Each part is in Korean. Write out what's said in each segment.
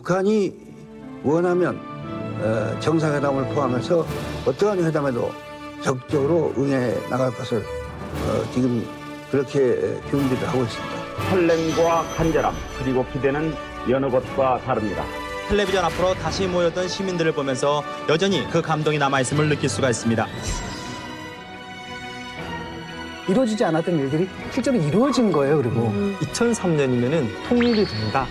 북한이 원하면 정상회담을 포함해서 어떠한 회담에도 적극적으로 응해 나갈 것을 지금 그렇게 준비를 하고 있습니다. 설렘과 간절함 그리고 기대는 여느 것과 다릅니다. 텔레비전 앞으로 다시 모였던 시민들을 보면서 여전히 그 감동이 남아있음을 느낄 수가 있습니다. 이루어지지 않았던 일들이 실제로 이루어진 거예요. 그리고 2003년이면은 통일이 된다.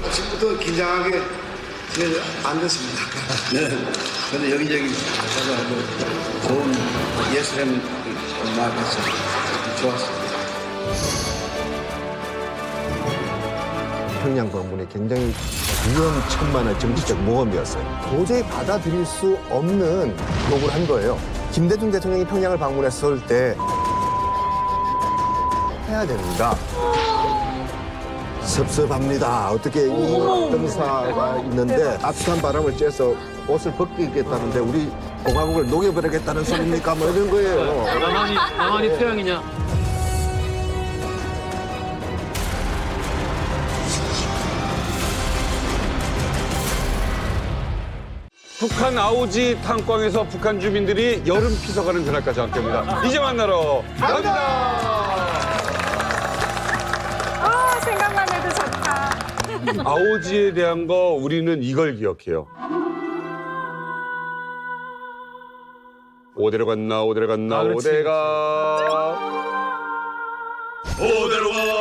아침부터 긴장하게 안 됐습니다. 네. 근데 여기저기 가서 좋은 예술을 만나서 좋았습니다. 평양 방문이 굉장히 위험천만한 정치적 모험이었어요. 도저히 받아들일 수 없는 요구를 한 거예요. 김대중 대통령이 평양을 방문했을 때 해야 된다. 섭섭합니다. 어떻게 이 검사가 있는데 따뜻한 바람을 쬐서 옷을 벗기겠다는데 우리 공화국을 녹여버리겠다는 소리입니까? 뭐 이런 거예요. 나만이 태양이냐? 북한 아오지 탄광에서 북한 주민들이 여름 피서가는 그날까지 함께합니다. 이제 만나러 갑니다. 아, 생각만 해도 좋다. 아오지에 대한 거 우리는 이걸 기억해요. 오대로 갔나 오대로 갔나 오대가 오대로 가.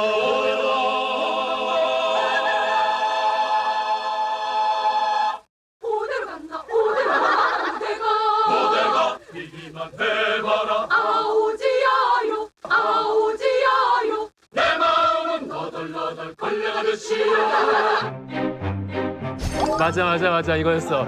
맞아 이거였어.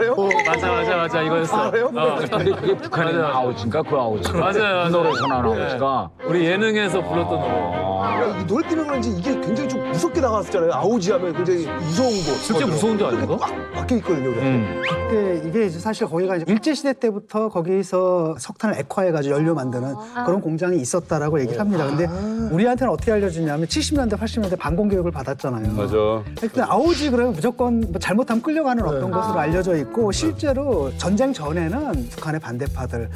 맞아 이거였어. 근데 그게 북한의 아오지인가 그 아오지. 맞아요. 노래에서 나온 아오지가. 우리 예능에서 불렀던 노래. 이 노래 때문에 그런지 이게 굉장히 좀 무섭게 나갔었잖아요. 아오지 하면 굉장히 무서운 거. 진짜 무서운 데 아닌가? 막 박혀 있거든요. 그때 이게 이제 사실 거기가 이제 일제시대 때부터 거기서 석탄을 액화해가지고 연료 만드는 그런 공장이 있었다라고 얘기를 합니다. 근데 우리한테는 어떻게 알려주냐면 70년대, 80년대 반공교육을 받았잖아요. 맞아. 일단 아오지 그러면 무조건 뭐 잘못하면 끌려가는 어떤 것으로 알려져 있고 실제로 전쟁 전에는 북한의 반대파들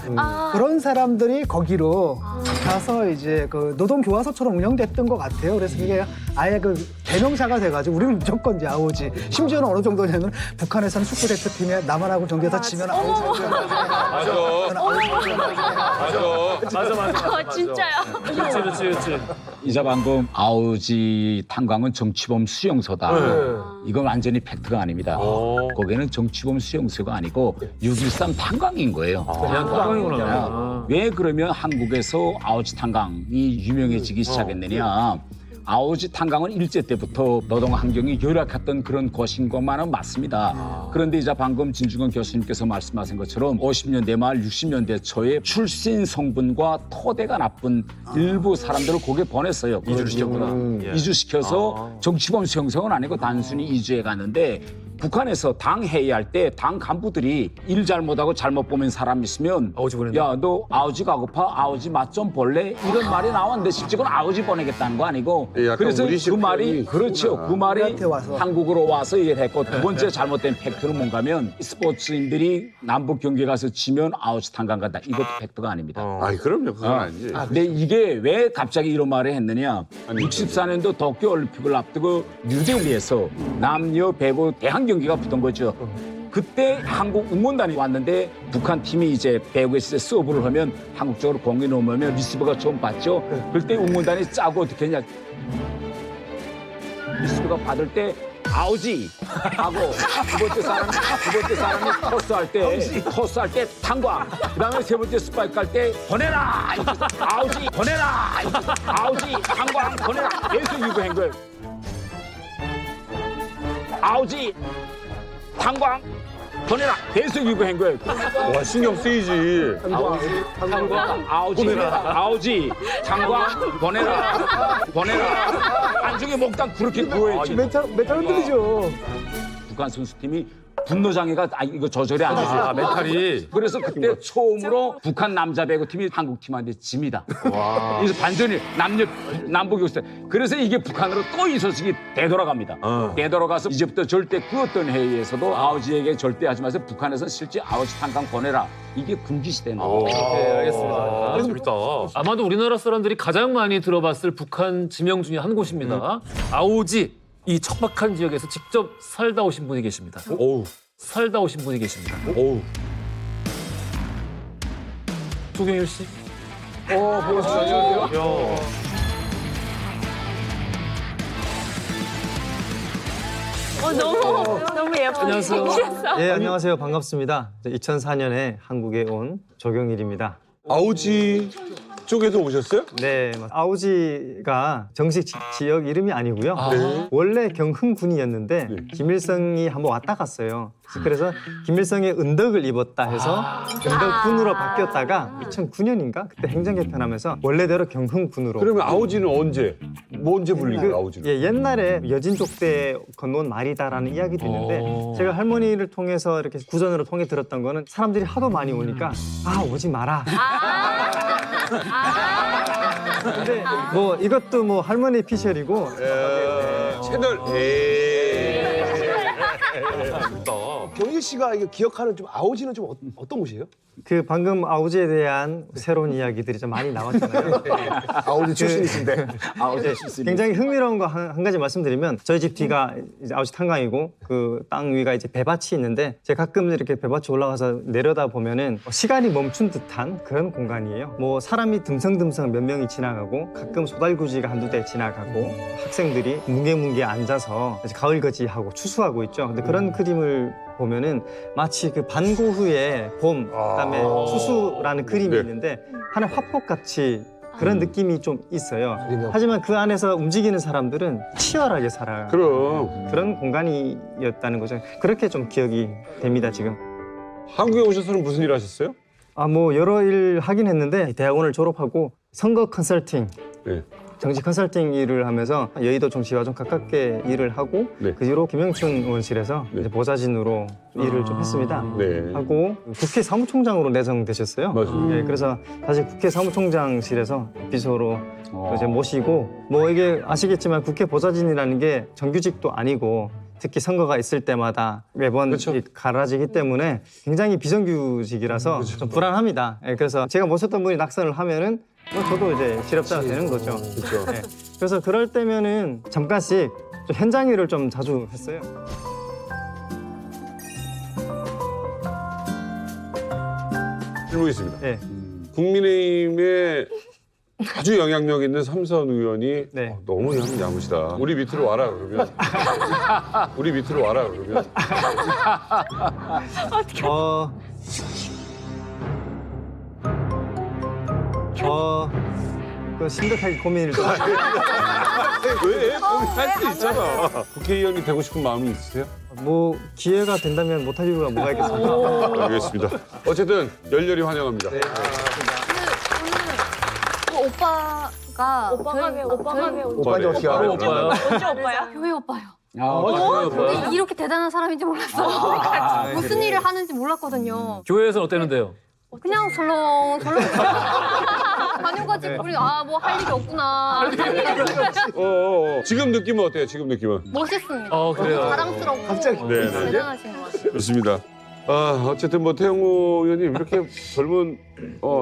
그런 사람들이 거기로 가서 이제 그 노동교화소처럼 운영됐던 것 같아요. 그래서 이게 아예 그 대명사가 돼가지고 우리는 무조건 이제 아오지. 심지어는 어느 정도냐면 북한에서는 축구 대표팀에 남한하고 경기에서 지면 아오지. 맞아. 진짜요? 그렇지. 이자 방금 아오지 탄광은 정치범 수용소다. 이건 완전히 팩트가 아닙니다. 거기는 정치범 수용소가 아니고 6.13 탄광인 거예요. 그냥 탄광이구나. 왜 그러면 한국에서 아오지 탄광이 유명해지기 시작했느냐. 아오지 탄광은 일제 때부터 노동 환경이 열악했던 그런 곳인 것만은 맞습니다. 그런데 이제 방금 진중권 교수님께서 말씀하신 것처럼 50년대 말 60년대 초에 출신 성분과 토대가 나쁜 일부 사람들을 거기에 보냈어요. 이주를 시켰구나. 이주시켜서 정치범 수용소는 아니고 단순히 이주해 갔는데 북한에서 당 회의할 때 당 간부들이 일 잘못하고 잘못 보면 사람 있으면 야, 너 아오지 가고파? 아오지 맛 좀 볼래? 이런 말이 나왔는데 실제로는 아오지 보내겠다는 거 아니고 그래서 그 말이 그렇죠. 그 말이 한국으로 와서 얘기를 했고 두 번째 잘못된 팩트는 뭔가면 스포츠인들이 남북 경기에 가서 지면 아오지 탄광 간다. 이것도 팩트가 아닙니다. 아이 그럼요. 그건 아니지. 근데 이게 왜 갑자기 이런 말을 했느냐. 64년도 도쿄올림픽을 앞두고 뉴델리에서 남녀 배구 대항 경기가 붙은 거죠. 그때 한국 응원단이 왔는데 북한 팀이 이제 배구에서 서브를 하면 한국 쪽으로 공이 넘으면 리시버가 좀 받죠. 그럴 때 응원단이 짜고 어떻게 했냐. 리시버가 받을 때 아오지 하고 두 번째 사람이 토스할 때 탄광. 그다음에 세 번째 스파이크 할 때 보내라. 아오지 보내라. 아오지 탄광 보내라. 계속 유도한 거예요. 아오지 탄광 보내라. 계속 유도한 거예요. 와 신경 쓰이지. 탄광 아오지 아오지 탄광 보내라. 안중에 목당 그렇게 구호했지. 메탈 흔들리죠. 북한 선수팀이 분노 장애가 이거 조절이 안 되죠. 아, 멘탈이. 그래서 그때 처음으로 북한 남자 배구팀이 한국 팀한테 집니다. 그래서 반전이 남북이 없어요. 그래서 이게 북한으로 또 이 소식이 되돌아갑니다. 되돌아가서 이제부터 절대 그 어떤 회의에서도 아우지에게 절대 하지 마세요. 북한에서 실제 아우지 탄광 보내라. 이게 금기 시대입니다. 네, 알겠습니다. 재밌다. 아마도 우리나라 사람들이 가장 많이 들어봤을 북한 지명 중에 한 곳입니다. 아오지. 이 척박한 지역에서 직접 살다 오신 분이 계십니다. 살다 오신 분이 계십니다. 조경일 씨? 안녕하세요. 너무 예쁘게 안녕하세요. 생겼어. 예, 안녕하세요. 반갑습니다. 2004년에 한국에 온 조경일입니다. 아오지 쪽에서 오셨어요? 네, 아오지가 정식 지역 이름이 아니고요. 네. 원래 경흥군이었는데 김일성이 한번 왔다 갔어요. 그래서 김일성의 은덕을 입었다 해서 은덕군으로 바뀌었다가 2009년인가 그때 행정 개편하면서 원래대로 경흥군으로. 그러면 아오지는 언제 불린 거예요, 아오지는? 예, 옛날에 여진족 때 건너온 말이다라는 이야기도 있는데 제가 할머니를 통해서 이렇게 구전으로 통해 들었던 거는 사람들이 하도 많이 오니까 오지 마라. 근데 뭐 이것도 뭐 할머니 피셜이고 채널 경일 씨가 이거 기억하는 좀 아오지는 좀 어떤 곳이에요? 그 방금 아오지에 대한 새로운 이야기들이 좀 많이 나왔잖아요. 아오지 출신이신데. 굉장히 흥미로운 거 한 가지 말씀드리면 저희 집 뒤가 이제 아오지 탄광이고 그 땅 위가 이제 배밭이 있는데 제가 가끔 이렇게 배밭에 올라가서 내려다 보면은 시간이 멈춘 듯한 그런 공간이에요. 뭐 사람이 듬성듬성 몇 명이 지나가고 가끔 소달구지가 한두 대 지나가고 학생들이 뭉게뭉게 앉아서 이제 가을거지하고 추수하고 있죠. 근데 그런 그림을 보면은 마치 그 반고흐의 봄, 그다음에 추수라는 그림이 있는데 하나의 화폭같이 그런 느낌이 좀 있어요. 하지만 그 안에서 움직이는 사람들은 치열하게 살아요. 그럼 그런 공간이었다는 거죠. 그렇게 좀 기억이 됩니다, 지금. 한국에 오셔서는 무슨 일 하셨어요? 뭐 여러 일 하긴 했는데 대학원을 졸업하고 선거 컨설팅, 네. 정치 컨설팅 일을 하면서 여의도 정치와 좀 가깝게 일을 하고 그 뒤로 김영춘 의원실에서 이제 보좌진으로 일을 좀 했습니다. 네. 하고 국회 사무총장으로 내정되셨어요. 맞아요. 네, 그래서 사실 국회 사무총장실에서 비서로 이제 모시고 뭐 이게 아시겠지만 국회 보좌진이라는 게 정규직도 아니고 특히 선거가 있을 때마다 매번 그렇죠. 갈아지기 때문에 굉장히 비정규직이라서 좀 불안합니다. 예, 그래서 제가 모셨던 분이 낙선을 하면은 뭐 저도 이제 실업자가 되는 거죠. 그렇죠. 예, 그래서 그럴 때면은 잠깐씩 좀 현장 일을 좀 자주 했어요. 질문 있습니다. 네. 국민의힘에 아주 영향력 있는 삼선 의원이 네. 너무 야무지다. 우리 밑으로 와라 그러면. 우리 밑으로 와라 그러면. 그 심각하게 고민을 좀. 왜? 고민할 수 있잖아. 국회의원이 되고 싶은 마음이 있으세요? 뭐 기회가 된다면 못할 이유가 뭐가 있겠습니까? 알겠습니다. 어쨌든 열렬히 환영합니다. 오늘 오빠가 왜 오빠인지 어떻게 알아요? 오빠요? 언제 오빠야? 교회 오빠요. 오빠요? 근데 이렇게 대단한 사람인지 몰랐어요. 무슨 일을 하는지 몰랐거든요. 교회에서는 어땠는데요? 그냥 설렁설렁 다녀가지고 우리 뭐 할 일이 없구나. 지금 느낌은 어때요? 지금 느낌은? 멋있습니다. 그래요? 자랑스럽고 갑자기. 네. 대단하신 것 같아요. 좋습니다. 어쨌든 뭐 태영호 의원님 이렇게 젊은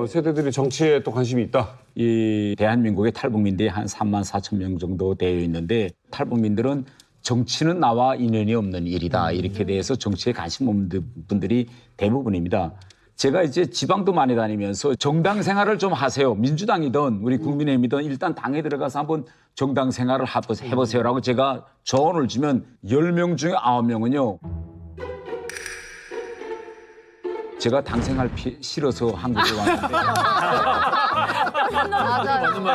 세대들이 정치에 또 관심이 있다. 이 대한민국의 탈북민들이 한 3만 4천 명 정도 되어 있는데 탈북민들은 정치는 나와 인연이 없는 일이다. 이렇게 대해서 정치에 관심 없는 분들이 대부분입니다. 제가 이제 지방도 많이 다니면서 정당 생활을 좀 하세요. 민주당이든 우리 국민의힘이든 일단 당에 들어가서 한번 정당 생활을 해보세요라고 제가 조언을 주면 10명 중에 9명은요. 제가 당 생활 싫어서 한국에 왔는데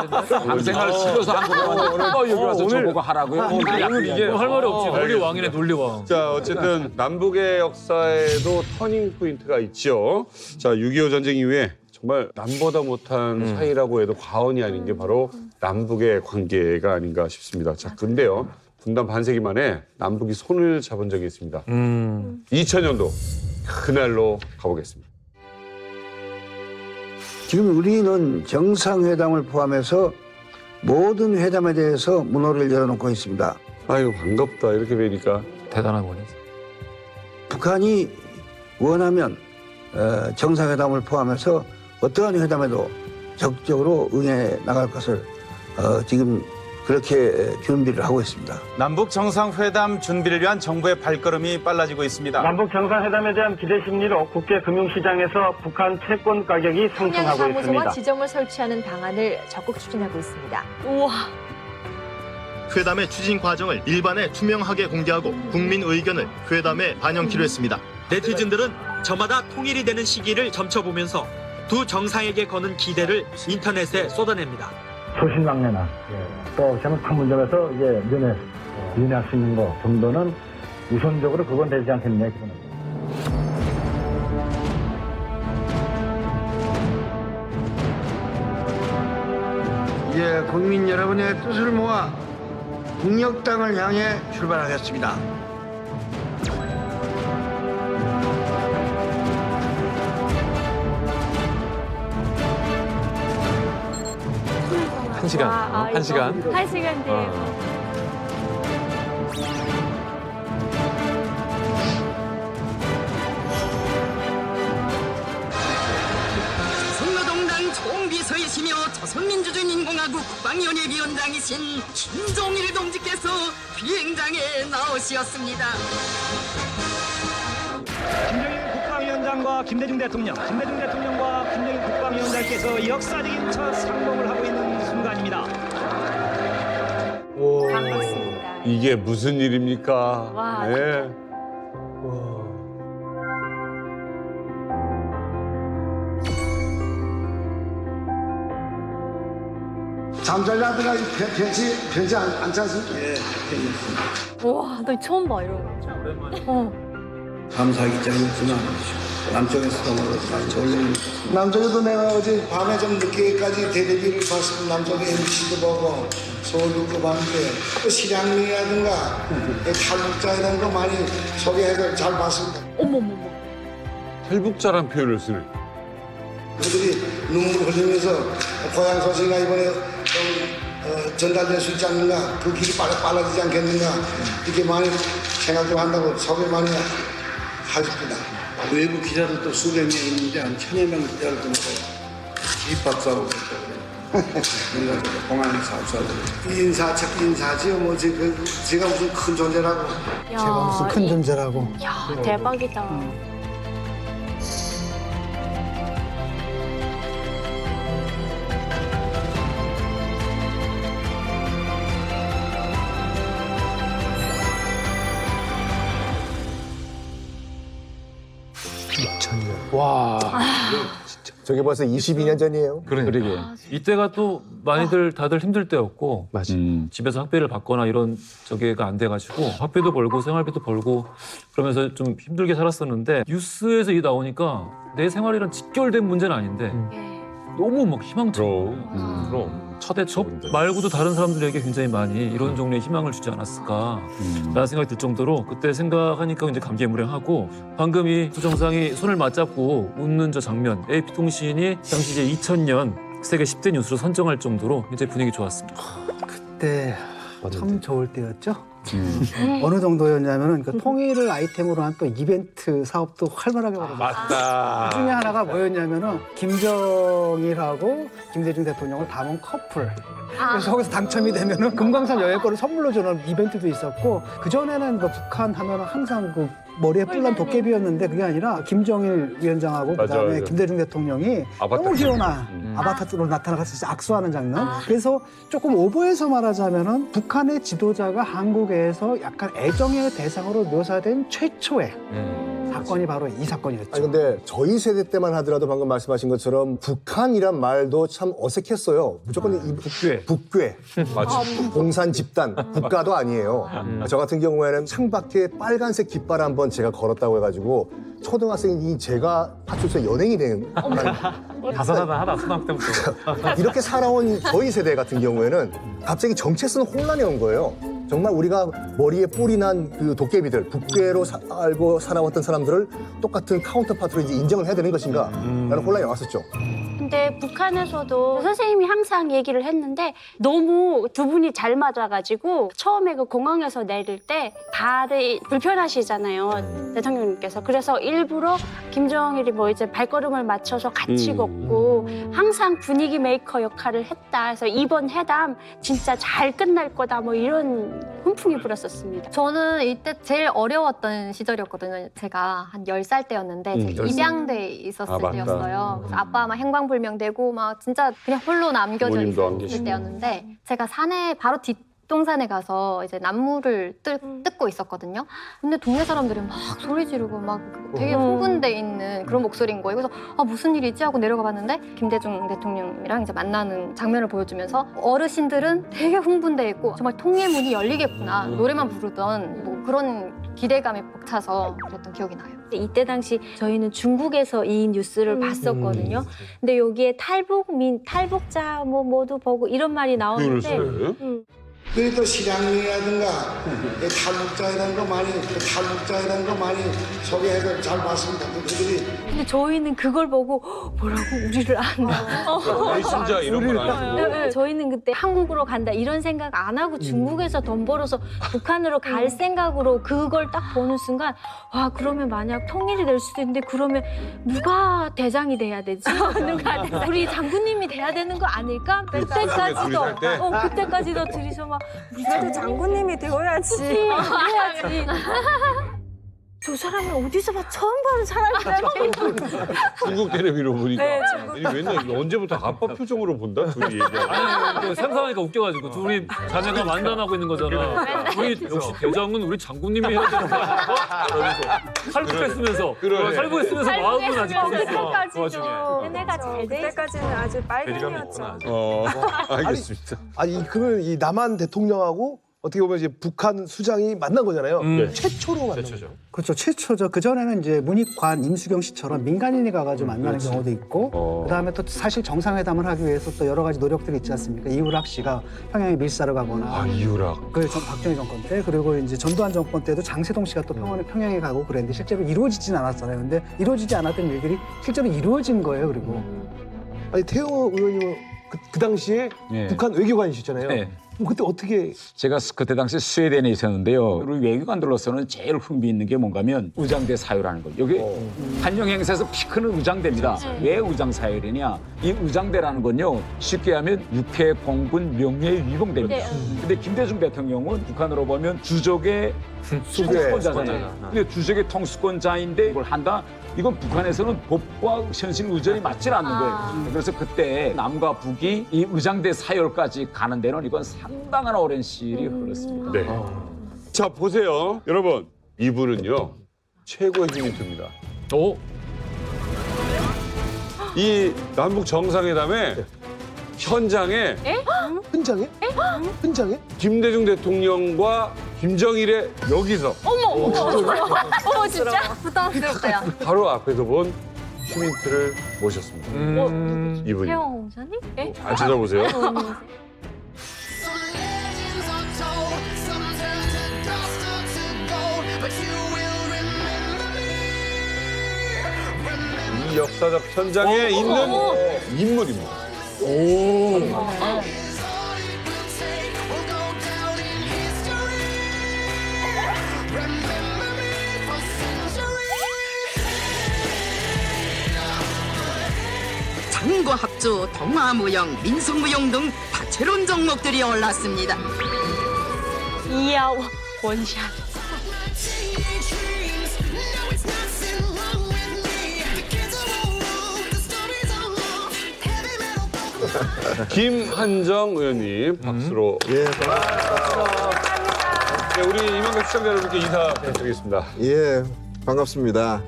맞아요. 당 생활 싫어서 한국에 왔는데 여기 와서 저보고 하라고요? 오늘 이게 할 말이 없지. 논리왕이네, 논리왕. 자, 어쨌든 남북의 역사에도 터닝 포인트가 있죠. 자, 6.25 전쟁 이후에 정말 남보다 못한 사이라고 해도 과언이 아닌 게 바로 남북의 관계가 아닌가 싶습니다. 자, 근데요. 분단 반세기 만에 남북이 손을 잡은 적이 있습니다. 2000년도 그날로 가보겠습니다. 지금 우리는 정상회담을 포함해서 모든 회담에 대해서 문호를 열어놓고 있습니다. 아유 반갑다 이렇게 뵈니까. 대단한 분이지. 북한이 원하면 정상회담을 포함해서 어떠한 회담에도 적극적으로 응해 나갈 것을 지금 그렇게 준비를 하고 있습니다. 남북 정상회담 준비를 위한 정부의 발걸음이 빨라지고 있습니다. 남북 정상회담에 대한 기대 심리로 국제 금융시장에서 북한 채권 가격이 상승하고 사무소와 있습니다. 지점을 설치하는 방안을 적극 추진하고 있습니다. 우와. 회담의 추진 과정을 일반에 투명하게 공개하고 국민 의견을 회담에 반영키로 했습니다. 네티즌들은 저마다 통일이 되는 시기를 점쳐보면서 두 정상에게 거는 기대를 인터넷에 쏟아냅니다. 소신망래나 또 잘못한 문제에서 이제 면회할 수 있는 거 정도는 우선적으로 그건 되지 않겠느냐 기본은. 이제 국민 여러분의 뜻을 모아 국력당을 향해 출발하겠습니다. 한 시간. 한 시간. 1시간 뒤에. 조선노동당 총비서이시며 조선민주주의인공화국 국방위원회 위원장이신 김종일 동지께서 비행장에 나오시었습니다. 김정일 국방위원장과 김대중 대통령과 김정일 국방위원장께서 역사적인 첫 상봉을 하고 있는 순간입니다. 반갑습니다. 이게 무슨 일입니까? 와, 네. 잠잘라다가 편지 않지 않습니까? 예, 우와, 나 처음 봐, 이런 거. 감사기장이었지만 남쪽에서도 많이 졸리는 남쪽에도 내가 어제 밤에 좀 늦게까지 대대기를 봤으면 남쪽에 MC도 보고 서울도 봤는데 또 실향민이라든가 탈북자라든가 많이 소개해서 잘 봤습니다. 어머머머. 탈북자란 표현을 쓰네. 그들이 눈물 흘리면서 고향 소식이나 이번에 좀 전달될 수 있지 않는가, 그 길이 빨라지지 않겠는가 이렇게 많이 생각 좀 한다고 소개 많이 하십니다. 외부 기자들도 수백 명 있는데 한 1000여 명 기자를 두고 입학사하고 우리가 공항에서 합수하고 첫 인사지요. 뭐 제가 무슨 큰 존재라고. 제가 무슨 큰 존재라고. 야, 대박이다. 와. 저게 벌써 22년 전이에요. 그러게. 이때가 또 많이들 다들 힘들 때였고 맞아. 집에서 학비를 받거나 이런 저게가 안 돼가지고 학비도 벌고 생활비도 벌고 그러면서 좀 힘들게 살았었는데 뉴스에서 이 나오니까 내 생활이랑 직결된 문제는 아닌데 너무 막 희망처럼 그럼. 저 말고도 다른 사람들에게 굉장히 많이 이런 종류의 희망을 주지 않았을까 라는 생각이 들 정도로 그때 생각하니까 굉장히 감개무량하고 방금 이 두 정상이 손을 맞잡고 웃는 저 장면 AP통신이 당시 이제 2000년 세계 10대 뉴스로 선정할 정도로 굉장히 분위기 좋았습니다. 그때 참 좋을 때였죠. 어느 정도였냐면은 그 통일을 아이템으로 한 또 이벤트 사업도 활발하게 벌어졌어요. 맞다. 그 중에 하나가 뭐였냐면은 김정일하고 김대중 대통령을 담은 커플. 그래서 거기서 당첨이 되면은 금강산 여행권을 선물로 주는 이벤트도 있었고 그 전에는 뭐 북한 하면은 항상 그 머리에 뿔난 도깨비였는데 그게 아니라 김정일 위원장하고 그다음에 맞아. 김대중 대통령이 아바타 너무 귀여운 아바타로 나타나서 악수하는 장면. 그래서 조금 오버해서 말하자면은 북한의 지도자가 한국에서 약간 애정의 대상으로 묘사된 최초의 사건이 바로 이 사건이었죠. 아니 근데 저희 세대 때만 하더라도 방금 말씀하신 것처럼 북한이란 말도 참 어색했어요. 무조건 이 북괴, 맞아. 공산 집단, 국가도 아니에요. 저 같은 경우에는 창밖에 빨간색 깃발 한번 제가 걸었다고 해가지고 초등학생이 제가 파출소에 연행이 된 다사다난하다 초등학교 때부터. 이렇게 살아온 저희 세대 같은 경우에는 갑자기 정체성 혼란이 온 거예요. 정말 우리가 머리에 뿔이 난 그 도깨비들, 북괴로 살고 살아왔던 사람들을 똑같은 카운터파트로 이제 인정을 해야 되는 것인가? 라는 혼란이 왔었죠. 근데 북한에서도 선생님이 항상 얘기를 했는데 너무 두 분이 잘 맞아가지고 처음에 그 공항에서 내릴 때 발이 불편하시잖아요, 대통령님께서. 그래서 일부러 김정일이 뭐 이제 발걸음을 맞춰서 같이 걷고 항상 분위기 메이커 역할을 했다. 그래서 이번 회담 진짜 잘 끝날 거다 뭐 이런 훈풍이 불었었습니다. 저는 이때 제일 어려웠던 시절이었거든요. 제가 한 10살 때였는데 제가 10살. 입양돼 있었을 맞다. 때였어요. 그래서 아빠 막 행방불명되고 막 진짜 그냥 홀로 남겨져 부모님도 안 있을 계시고. 때였는데 제가 산에 바로 뒷동산에 가서 이제 나무를 뜯고 있었거든요. 근데 동네 사람들이 막 소리 지르고 막 되게 흥분돼 있는 그런 목소리인 거예요. 그래서 아 무슨 일이지 하고 내려가 봤는데 김대중 대통령이랑 이제 만나는 장면을 보여주면서 어르신들은 되게 흥분돼 있고 정말 통일문이 열리겠구나 노래만 부르던 뭐 그런 기대감에 벅차서 그랬던 기억이 나요. 이때 당시 저희는 중국에서 이 뉴스를 봤었거든요. 근데 여기에 탈북자 뭐 모두 보고 이런 말이 나오는데 그리고 또 실향민이라든가 탈북자이라는 거 많이 소개해서 잘 봤습니다. 그들이 근데 저희는 그걸 보고 뭐라고 우리를 안다. 배신자 이런 건 아니고. 네, 저희는 그때 한국으로 간다 이런 생각 안 하고 중국에서 돈 벌어서 북한으로 갈 생각으로 그걸 딱 보는 순간 와 그러면 만약 통일이 될 수도 있는데 그러면 누가 대장이 돼야 되지? 우리 장군님이 돼야 되는 거 아닐까? 그때까지도 그때까지도 둘이서 막 그래도 장군님이 되어야지. 해야지. 저 사람은 어디서 봐 처음 보는 사람이라는 중국 텔레비로 보니까. 네, 아니, 맨날 언제부터 아빠 표정으로 본다? 둘이 얘기하고. 아니, 상상하니까 웃겨가지고 둘이 자네가 만담하고 있는 거잖아. 우리 역시 대장은 우리 장군님이 해야 되는 거야. 그러면서 탈북했으면서 탈북했으면서 마음은 아직 거기 있어. 그 와중에. 내가 잘 돼. 그때까지는 아주 빨갱이였죠. 알겠습니다. 아니 그러면 이 남한 대통령하고 어떻게 보면 이제 북한 수장이 만난 거잖아요. 최초로 만난 거죠. 그렇죠. 최초죠. 그전에는 이제 문익관, 임수경 씨처럼 민간인이 가가지고 만나는 경우도 있고 그다음에 또 사실 정상회담을 하기 위해서 또 여러 가지 노력들이 있지 않습니까? 이우락 씨가 평양에 밀사를 가거나 이우락. 그 박정희 정권 때 그리고 이제 전두환 정권 때도 장세동 씨가 또 평양에 가고 그랬는데 실제로 이루어지진 않았잖아요. 근데 이루어지지 않았던 일들이 실제로 이루어진 거예요. 그리고 아니 태호 의원님은 그 당시에 북한 외교관이셨잖아요. 네. 그때 어떻게 제가 그때 당시 스웨덴에 있었는데요. 우리 외교관들로서는 제일 흥미있는 게 뭔가면 의장대 사유라는 거. 여기 한영 행사에서 피 크는 의장대입니다. 왜 의장 사유이냐? 이 의장대라는 건요. 쉽게 하면 육해 공군 명예 위봉대입니다. 근데 김대중 대통령은 북한으로 보면 주적의 통수권자잖아요. 근데 주적의 통수권자인데 이걸 한다? 이건 북한에서는 법과 현실 의전이 맞질 않는 거예요. 그래서 그때 남과 북이 이 의장대 사열까지 가는 데는 이건 상당한 오랜 시일이 흘렀습니다. 네. 자, 보세요. 여러분, 이분은요, 최고의 휴민트입니다. 이 남북 정상회담의 현장에 현장에? 김대중 대통령과 김정일의 여기서 어머 진짜 부담스럽다 야. 바로 앞에서 본 휴민트를 모셨습니다. 이분이. 태영 원사님? 잘 찾아보세요. 이 역사적 현장에 있는 인물입니다. 장과 합주, 동화무용, 민속무용 등 다채로운 종목들이 올랐습니다. 이야 원샷. 김한정 의원님 박수로. 예, 네, 우리 이만각 시청자 여러분께 인사드리겠습니다. 예, 반갑습니다.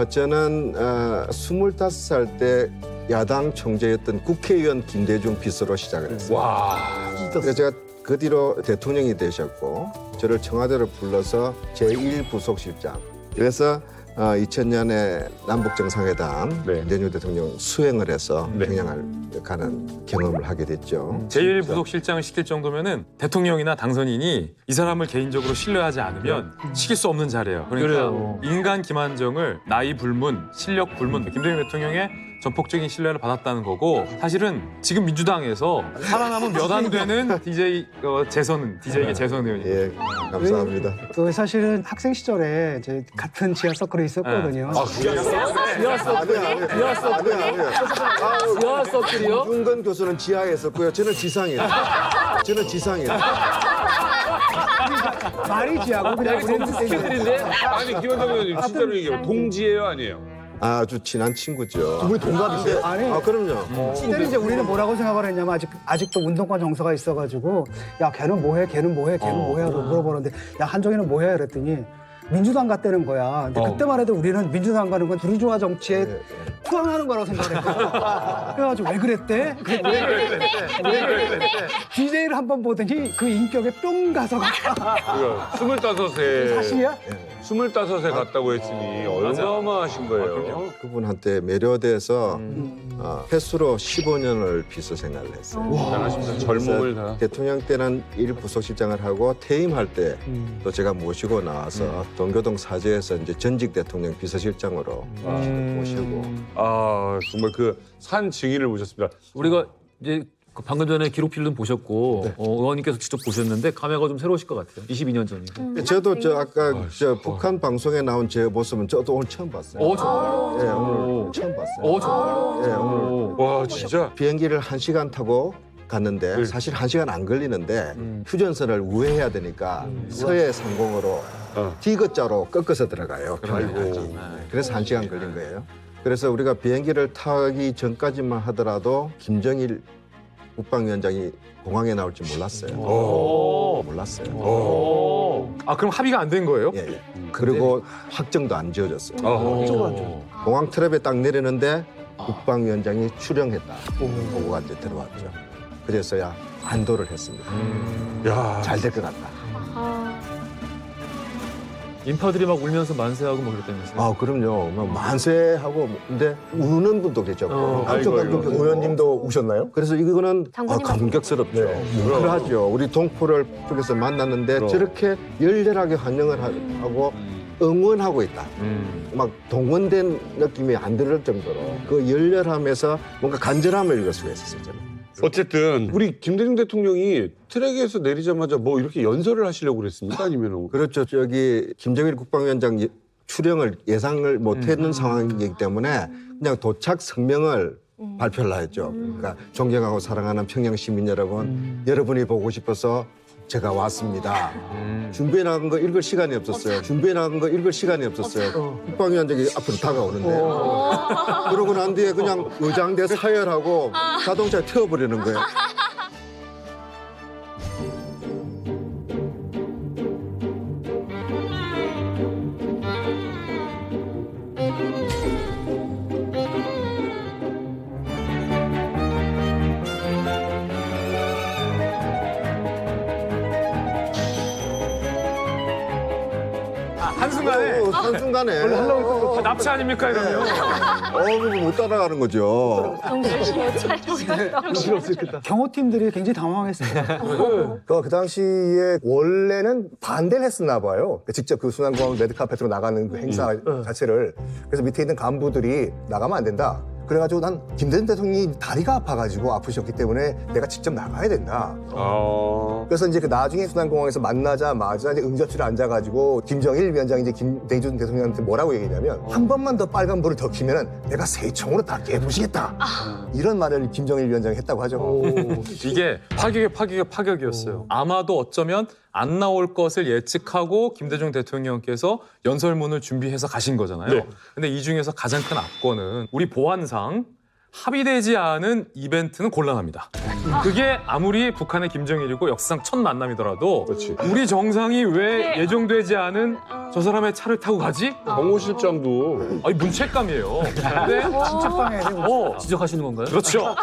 저는 25살 때 야당 총재였던 국회의원 김대중 비서로 시작을 했어요. 와. 그래서 제가 그 뒤로 대통령이 되셨고 저를 청와대로 불러서 제1부속실장. 그래서 2000년에 남북 정상회담 김대중 대통령 수행을 해서 평양을 가는 경험을 하게 됐죠. 제일 부속실장을 시킬 정도면은 대통령이나 당선인이 이 사람을 개인적으로 신뢰하지 않으면 시킬 수 없는 자리예요. 그러니까 그래요. 인간 기만정을 나이 불문, 실력 불문, 김대중 대통령의 전폭적인 신뢰를 받았다는 거고 사실은 지금 민주당에서 살아남은 몇 안 되는 DJ DJ계 재선 의원이에요. 예, 감사합니다. 그 사실은 학생 시절에 이제 같은 지하 서클에 있었거든요. 지하 서클이요? 김준건 교수는 지하에 있었고요. 저는 지상이에요. 말이 지하고 그냥 우리는 스킬들인데? 아니 김원장 의원님 진짜로 얘기해요. 동지예요, 아니에요? 아주 친한 친구죠. 두 분이 동갑이세요? 아니, 그럼요. 시절에 이제 우리는 뭐라고 생각을 했냐면 아직도 운동권 정서가 있어가지고 야 걔는 뭐해 라고 물어보는데 야 한종이는 뭐해 이랬더니 민주당 갔다는 거야. 근데 그때만 해도 우리는 민주당 가는 건 부르주아 정치에 투항하는 거라고 생각했거든. 그래가지고 왜 그랬대? 왜 그랬대? DJ를 한번 보더니 그 인격에 뿅 가서 25세. 사실이야? 25세 갔다고 했으니 어마어마하신 거예요. 그분한테 매료돼서 횟수로 15년을 비서 생활을 했어요. 대단하십니다. 젊음을 다. 대통령 때는 1부속실장을 하고 퇴임할 때 또 제가 모시고 나와서 동교동 사저에서 이제 전직 대통령 비서실장으로 모시고. 아 정말 그 산 증인을 모셨습니다. 우리가 이제 그 방금 전에 기록 필름 보셨고 의원님께서 직접 보셨는데 감회가 좀 새로우실 것 같아요. 22년 전이고. 저도 아까 북한 방송에 나온 제 모습은 저도 오늘 처음 봤어요. 정말요? 네, 오늘 처음 봤어요. 정말요? 네, 오늘. 와 진짜. 비행기를 1시간 타고 갔는데 사실 1시간 안 걸리는데 휴전선을 우회해야 되니까 서해 상공으로 디귿자로 꺾어서 들어가요. 그래서 1시간 걸린 거예요. 그래서 우리가 비행기를 타기 전까지만 하더라도 김정일 국방위원장이 공항에 나올 줄 몰랐어요. 몰랐어요. 아 그럼 합의가 안 된 거예요? 예. 그리고 확정도 안 지어졌어요. 공항 트랩에 딱 내리는데 국방위원장이 출영했다. 보고가 이제 들어왔죠. 그래서야 안도를 했습니다. 잘 될 것 같다. 인파들이 막 울면서 만세하고 뭐 그랬다면서요? 아 그럼요. 막 만세하고 근데 우는 분도 계셨고. 안철강 의원님도 우셨나요? 그래서 이거는 장군님 감격스럽죠. 뭉클하죠. 우리 동포를 쪽에서 만났는데 저렇게 열렬하게 환영을 하고 응원하고 있다. 막 동원된 느낌이 안 들을 정도로 그 열렬함에서 뭔가 간절함을 읽을 수가 있었어요. 저는. 어쨌든 우리 김대중 대통령이 트랙에서 내리자마자 뭐 이렇게 연설을 하시려고 그랬습니까? 아니면 그렇죠. 저기 김정일 국방위원장 출영을 예상을 못했는 상황이기 때문에 그냥 도착 성명을 발표를 했죠. 그러니까 존경하고 사랑하는 평양 시민 여러분, 여러분이 보고 싶어서 제가 왔습니다. 준비해 나간 거 읽을 시간이 없었어요. 국방위원장이 앞으로 다가오는데 그러고 난 뒤에 그냥 의장대 서열하고 자동차에 태워버리는 거예요. 한순간에 납치 아닙니까 이러면? 그거 못 따라가는 거죠. 경호팀들이 굉장히 당황했어요. 그 당시에 원래는 반대를 했었나 봐요. 직접 그 순환공항 레드카펫으로 나가는 그 행사 자체를. 그래서 밑에 있는 간부들이 나가면 안 된다. 그래가지고 난 김대중 대통령이 다리가 아파가지고 아프셨기 때문에 내가 직접 나가야 된다. 그래서 이제 그 나중에 순환공항에서 만나자마자 이제 응접실에 앉아가지고 김정일 위원장이 이제 김대중 대통령한테 뭐라고 얘기했냐면 한 번만 더 빨간불을 더 켜면은 내가 새총으로 다 깨부시겠다. 이런 말을 김정일 위원장이 했다고 하죠. 이게 파격이었어요. 아마도 어쩌면 안 나올 것을 예측하고 김대중 대통령께서 연설문을 준비해서 가신 거잖아요. 네. 근데 이 중에서 가장 큰 압권은 우리 보안상 합의되지 않은 이벤트는 곤란합니다. 그게 아무리 북한의 김정일이고 역사상 첫 만남이더라도 우리 정상이 왜 예정되지 않은 저 사람의 차를 타고 가지? 경호실장도 아니 문책감이에요. 근데 침착방에 지적하시는 건가요? 그렇죠.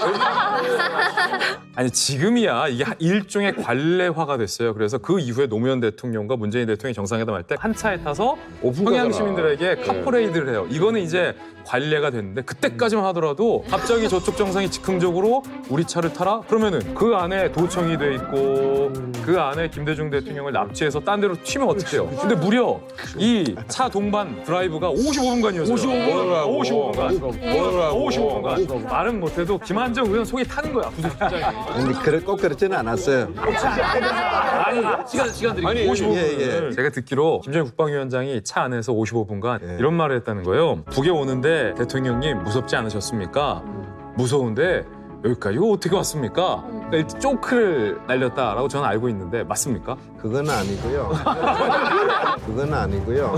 아니 지금이야 이게 일종의 관례화가 됐어요. 그래서 그 이후에 노무현 대통령과 문재인 대통령이 정상회담 할 때 한 차에 타서 평양 시민들에게 카퍼레이드를 해요. 이거는 이제 관례가 됐는데 그때까지만 하더라도 갑자기 저쪽 정상이 즉흥적으로 우리 차를 타라? 그러면은 그 안에 도청이 돼 있고 그 안에 김대중 대통령을 납치해서 딴 데로 튀면 어떡해요? 근데 무려 이 차 동반 드라이브가 55분간이었어요. 55분간. 말은 못해도 김한정 의원 속이 타는 거야. 부속실장이. 근데 꼭 그렇지는 않았어요. 아니, 시간 드리고. 아니, 55분. 예. 제가 듣기로 김정일 국방위원장이 차 안에서 55분간 이런 말을 했다는 거예요. 북에 오는데 대통령님 무섭지 않으셨습니까? 무서운데 여기까지 이거 어떻게 왔습니까? 그러니까 일단 쪼크를 날렸다라고 저는 알고 있는데 맞습니까? 그건 아니고요. 그건 아니고요.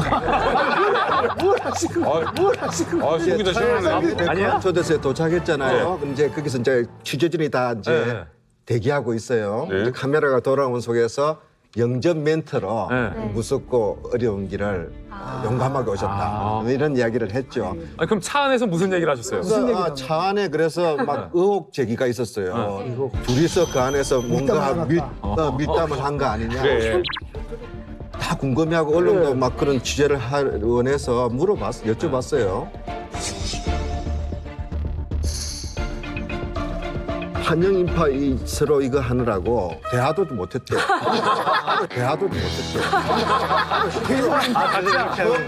뭘 하시고. 속이 다 시원하네. 아니야. 초대소에 도착했잖아요. 그럼 이제 거기서 이제 취재진이 다 이제 대기하고 있어요. 이제 카메라가 돌아온 속에서 영접 멘트로 무섭고 어려운 길을 용감하게 오셨다. 이런 이야기를 했죠. 아니, 그럼 차 안에서 무슨 얘기를 하셨어요? 그래서 차 안에 그래서 막 의혹 제기가 있었어요. 둘이서 그 안에서 뭔가 밀담을 한 거 아니냐. 그래. 다 궁금해하고 언론도 막 그런 취재를 원해서 여쭤봤어요. 한영 인파 서로 이거 하느라고 대화도 못했대요. 대화도 못했대요. 처음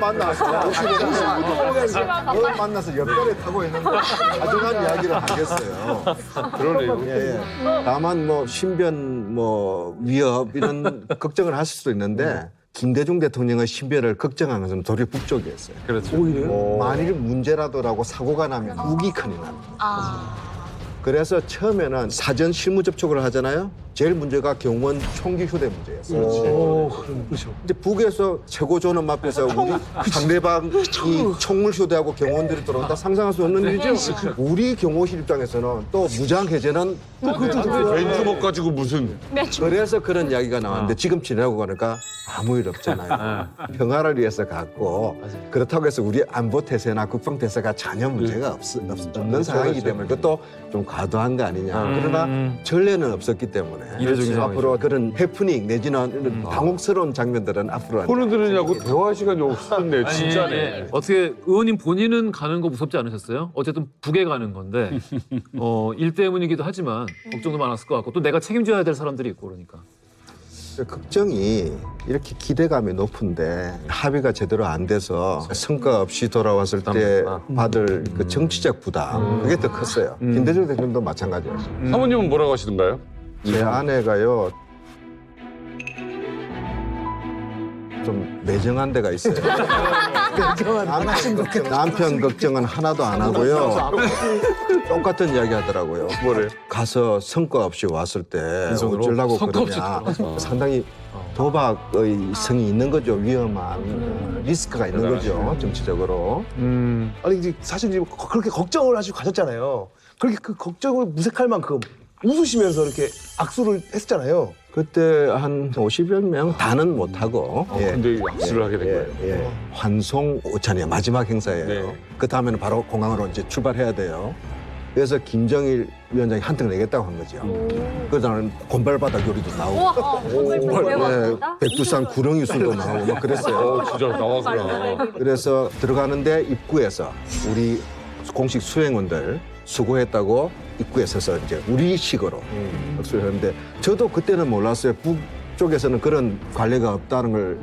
만나서 옆자리에 타고 있는데 다정한 이야기를 하겠어요. 그러네요. 예. 다만 뭐 신변 위협 이런 걱정을 하실 수도 있는데 김대중 대통령의 신변을 걱정하는 것은 도리어 북쪽이었어요. 그렇죠. 만일 문제라도라고 사고가 나면 우기 큰일 납니다. 그래서 처음에는 사전 실무 접촉을 하잖아요. 제일 문제가 경호원 총기 휴대 문제였어요. 그렇죠. 근데 북에서 최고 존엄 앞에서 우리 상대방이 총을 휴대하고 경호원들이 들어온다 상상할 수 없는 일이죠. 우리 경호실 입장에서는 또 무장 해제는 왼주먹 가지고 무슨. 그래서 그런 이야기가 나왔는데 지금 지나고 가니까 아무 일 없잖아요. 평화를 위해서 갔고 그렇다고 해서 우리 안보 태세나 국방 태세가 전혀 문제가 없는 상황이기 때문에 그것도 좀 과도한 거 아니냐. 그러나 전례는 없었기 때문에 이례적인 앞으로 그런 해프닝 내지는 이런 당혹스러운 장면들은 앞으로 폰을 들으냐고 대화 시간이 없었네. 진짜네. 어떻게 의원님 본인은 가는 거 무섭지 않으셨어요? 어쨌든 북에 가는 건데 일 때문이기도 하지만 걱정도 많았을 것 같고 또 내가 책임져야 될 사람들이 있고 그러니까. 걱정이 이렇게 기대감이 높은데 합의가 제대로 안 돼서 성과 없이 돌아왔을 때 받을 그 정치적 부담 그게 더 컸어요. 김대중 대통령도 마찬가지였어요. 사모님은 뭐라고 하시던가요? 제 아내가요 좀 매정한 데가 있어요. 남편 걱정은 하나도 안 하고요. 똑같은 이야기 하더라고요. 뭐래? 가서 성과 없이 왔을 때 어쩌려고 성과 없이 그러냐. 상당히 도박의 성이 있는 거죠. 위험한 리스크가 있는 거죠. 정치적으로. 아니 이제 사실 이제 그렇게 걱정을 하시고 가셨잖아요. 그렇게 그 걱정을 무색할 만큼 웃으시면서 이렇게 악수를 했었잖아요. 그때 한 50여 명 다는 못하고. 근데 악수를 하게 된 거예요. 환송 오찬이에요. 마지막 행사예요. 그 다음에는 바로 공항으로 이제 출발해야 돼요. 그래서 김정일 위원장이 한턱 내겠다고 한 거죠. 그다음에 곤발바닥 요리도 나오고, 백두산 구렁이 술도 나오고 막 그랬어요. 진짜 나왔구나. 그래서 들어가는데 입구에서 우리 공식 수행원들 수고했다고 입구에 서서 이제 우리식으로 박수를 하는데 저도 그때는 몰랐어요. 북쪽에서는 그런 관례가 없다는 걸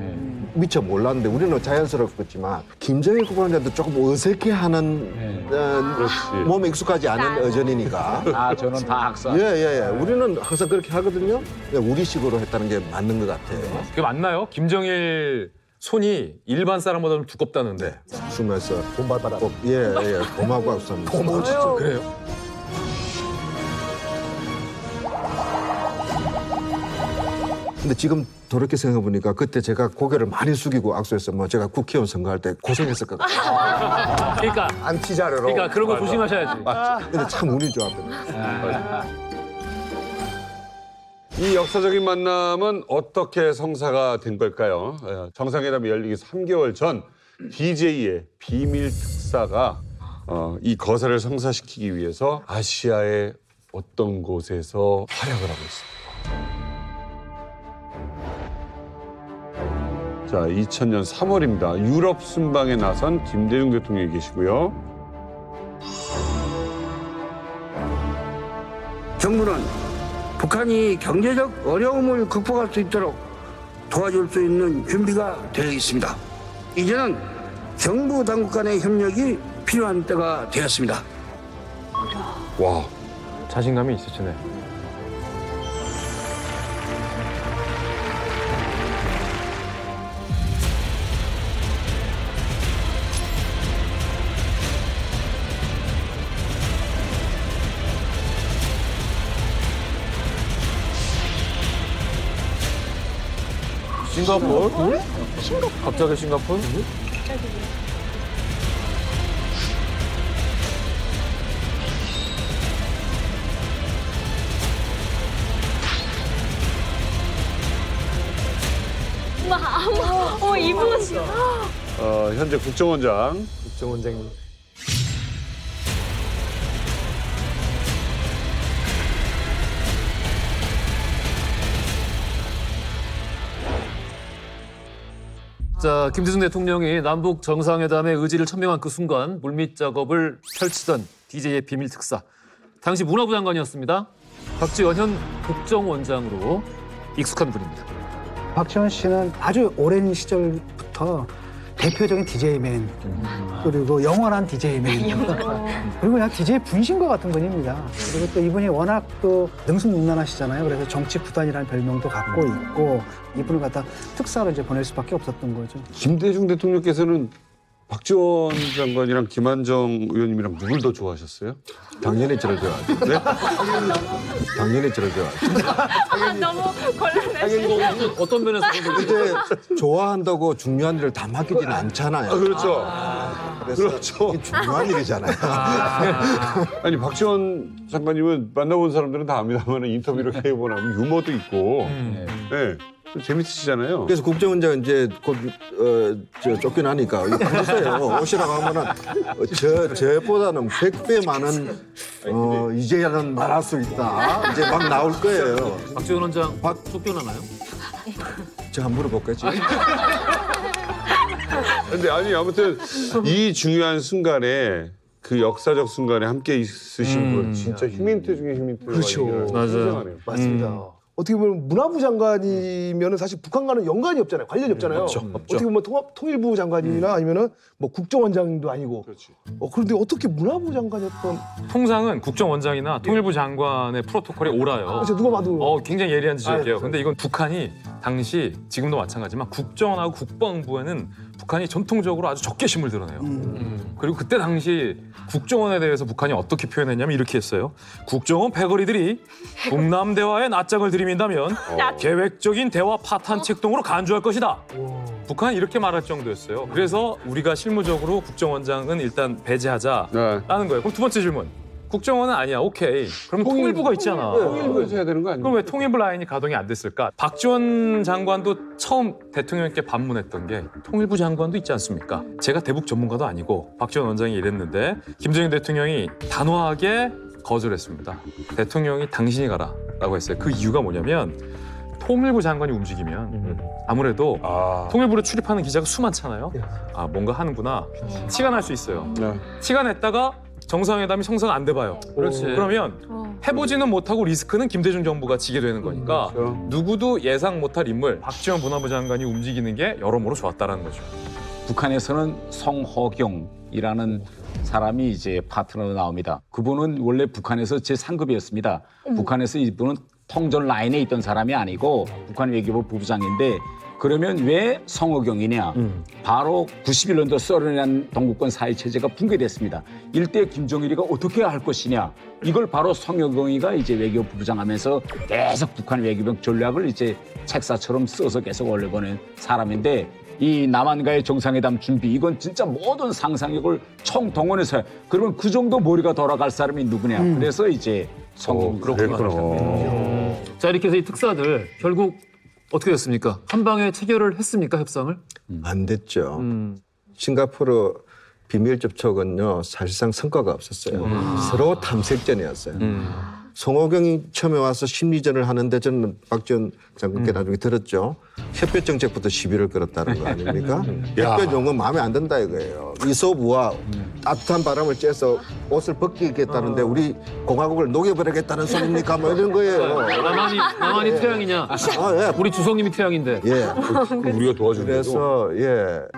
미처 몰랐는데 우리는 자연스럽겠지만 김정일 국방장도 조금 어색해하는 몸에 익숙하지 않은 어전이니까. 저는 다 학사. 예. 우리는 항상 그렇게 하거든요. 우리식으로 했다는 게 맞는 것 같아요. 그게 맞나요? 김정일 손이 일반 사람보다 좀 두껍다는데. 숨에서 곤발바닥. 예. 고마고 맙습니다. 진짜 그래요? 근데 지금 돌이켜 생각해보니까 그때 제가 고개를 많이 숙이고 악수해서 뭐 제가 국회의원 선거할 때 고생했을 것 같아요. 그러니까 안티 자료로. 그러니까 그런 거 조심하셔야지. 근데 참 운이 좋았거든요. 이 역사적인 만남은 어떻게 성사가 된 걸까요? 정상회담이 열리기 3개월 전 DJ의 비밀 특사가 이 거사를 성사시키기 위해서 아시아의 어떤 곳에서 활약을 하고 있습니다. 자, 2000년 3월입니다. 유럽 순방에 나선 김대중 대통령이 계시고요. 정부는 북한이 경제적 어려움을 극복할 수 있도록 도와줄 수 있는 준비가 되어 있습니다. 이제는 정부 당국 간의 협력이 필요한 때가 되었습니다. 와, 자신감이 있으시네. 싱가포르? 갑자기 싱가포르? 이분. 현재 국정원장. 국정원장님. 자, 김대중 대통령이 남북 정상회담의 의지를 천명한 그 순간 물밑 작업을 펼치던 DJ의 비밀 특사. 당시 문화부 장관이었습니다. 박지원 현 국정원장으로 익숙한 분입니다. 박지원 씨는 아주 오랜 시절부터 대표적인 DJ맨 그리고 영원한 DJ맨 그리고 그냥 DJ 분신과 같은 분입니다. 그리고 또 이분이 워낙 또 능수능란하시잖아요. 그래서 정치 구단이라는 별명도 갖고 있고 이분을 갖다 특사로 이제 보낼 수밖에 없었던 거죠. 김대중 대통령께서는 박지원 장관이랑 김한정 의원님이랑 누굴 더 좋아하셨어요? 당연히 저를 좋아하죠. 네? 당연히 저를 좋아하죠. 너무 곤란하시네. 어떤 면에서 근데 좋아한다고 중요한 일을 다 맡기지는 않잖아요. 그렇죠. 그래서 그렇죠. 이게 중요한 일이잖아요. 아니 박지원 장관님은 만나본 사람들은 다 압니다만 인터뷰를 해보면 유머도 있고, 네. 재밌으시잖아요. 그래서 국정원장 이제 곧 쫓겨나니까 그러세요. 오시라고 하면은 저보다는 100배 많은 이제야는 말할 수 있다. 이제 막 나올 거예요. 박지원 원장 쫓겨나나요? 제가 한번 물어볼까요? 근데 아니 아무튼 이 중요한 순간에 그 역사적 순간에 함께 있으신 분 진짜 휴민트 중에 휴민트. 그렇죠. 맞아요. 맞습니다. 어떻게 보면 문화부 장관이면은 사실 북한과는 연관이 없잖아요. 관련이 없잖아요. 없죠. 어떻게 보면 통일부 장관이나 아니면은 뭐 국정원장도 아니고. 그런데 어떻게 문화부 장관이었던? 통상은 국정원장이나 통일부 장관의 프로토콜이 옳아요. 그렇죠. 누가 봐도. 굉장히 예리한 지적이에요. 아, 근데 이건 북한이 당시 지금도 마찬가지지만 국정원하고 국방부에는 북한이 전통적으로 아주 적개심을 드러내요. 그리고 그때 당시 국정원에 대해서 북한이 어떻게 표현했냐면 이렇게 했어요. 국정원 패거리들이 북남 대화에 낯짝을 들이민다면 계획적인 대화 파탄 책동으로 간주할 것이다. 북한이 이렇게 말할 정도였어요. 그래서 우리가 실무적으로 국정원장은 일단 배제하자라는 거예요. 그럼 두 번째 질문. 국정원은 아니야. 오케이. 그럼 통일부가 있잖아. 통일부에서 해야 되는 거 아니에요? 그럼 왜 통일부 라인이 가동이 안 됐을까? 박지원 장관도 처음 대통령께 반문했던 게 통일부 장관도 있지 않습니까? 제가 대북 전문가도 아니고 박지원 원장이 이랬는데 김정일 대통령이 단호하게 거절했습니다. 대통령이 당신이 가라라고 했어요. 그 이유가 뭐냐면 통일부 장관이 움직이면 아무래도 통일부로 출입하는 기자가 수많잖아요. 아 뭔가 하는구나. 티가 날 수 있어요. 티가 냈다가 정상회담이 성사가 안 돼봐요. 그렇지. 그러면 해보지는 못하고 리스크는 김대중 정부가 지게 되는 거니까 누구도 예상 못할 인물 박지원 문화부 장관이 움직이는 게 여러모로 좋았다라는 거죠. 북한에서는 성허경이라는 사람이 이제 파트너로 나옵니다. 그분은 원래 북한에서 제3급이었습니다. 북한에서 이분은 통전 라인에 있던 사람이 아니고 북한 외교부 부부장인데 그러면 왜 성허경이냐? 바로 91년도 소련이라는 동구권 사회체제가 붕괴됐습니다. 일대 김정일이가 어떻게 할 것이냐? 이걸 바로 성허경이가 이제 외교부 부부장하면서 계속 북한 외교적 전략을 이제 책사처럼 써서 계속 올려보낸 사람인데 이 남한과의 정상회담 준비 이건 진짜 모든 상상력을 총동원해서 그러면 그 정도 머리가 돌아갈 사람이 누구냐? 그래서 이제 그렇구나. 자, 자, 이렇게 해서 이 특사들 결국 어떻게 됐습니까? 한 방에 체결을 했습니까, 협상을? 안 됐죠. 싱가포르 비밀 접촉은요 사실상 성과가 없었어요. 서로 탐색전이었어요. 송호경이 처음에 와서 심리전을 하는데 저는 박지원 장관께 나중에 들었죠. 햇볕 정책부터 시비를 걸었다는 거 아닙니까? 햇볕 용은 마음에 안 든다 이거예요. 이소부와 따뜻한 바람을 쬐서 옷을 벗기겠다는데 우리 공화국을 녹여버리겠다는 소리입니까? 뭐 이런 거예요. 나만이 태양이냐? 예. 우리 주성님이 태양인데. 예. 우리가 도와준다고. 그래서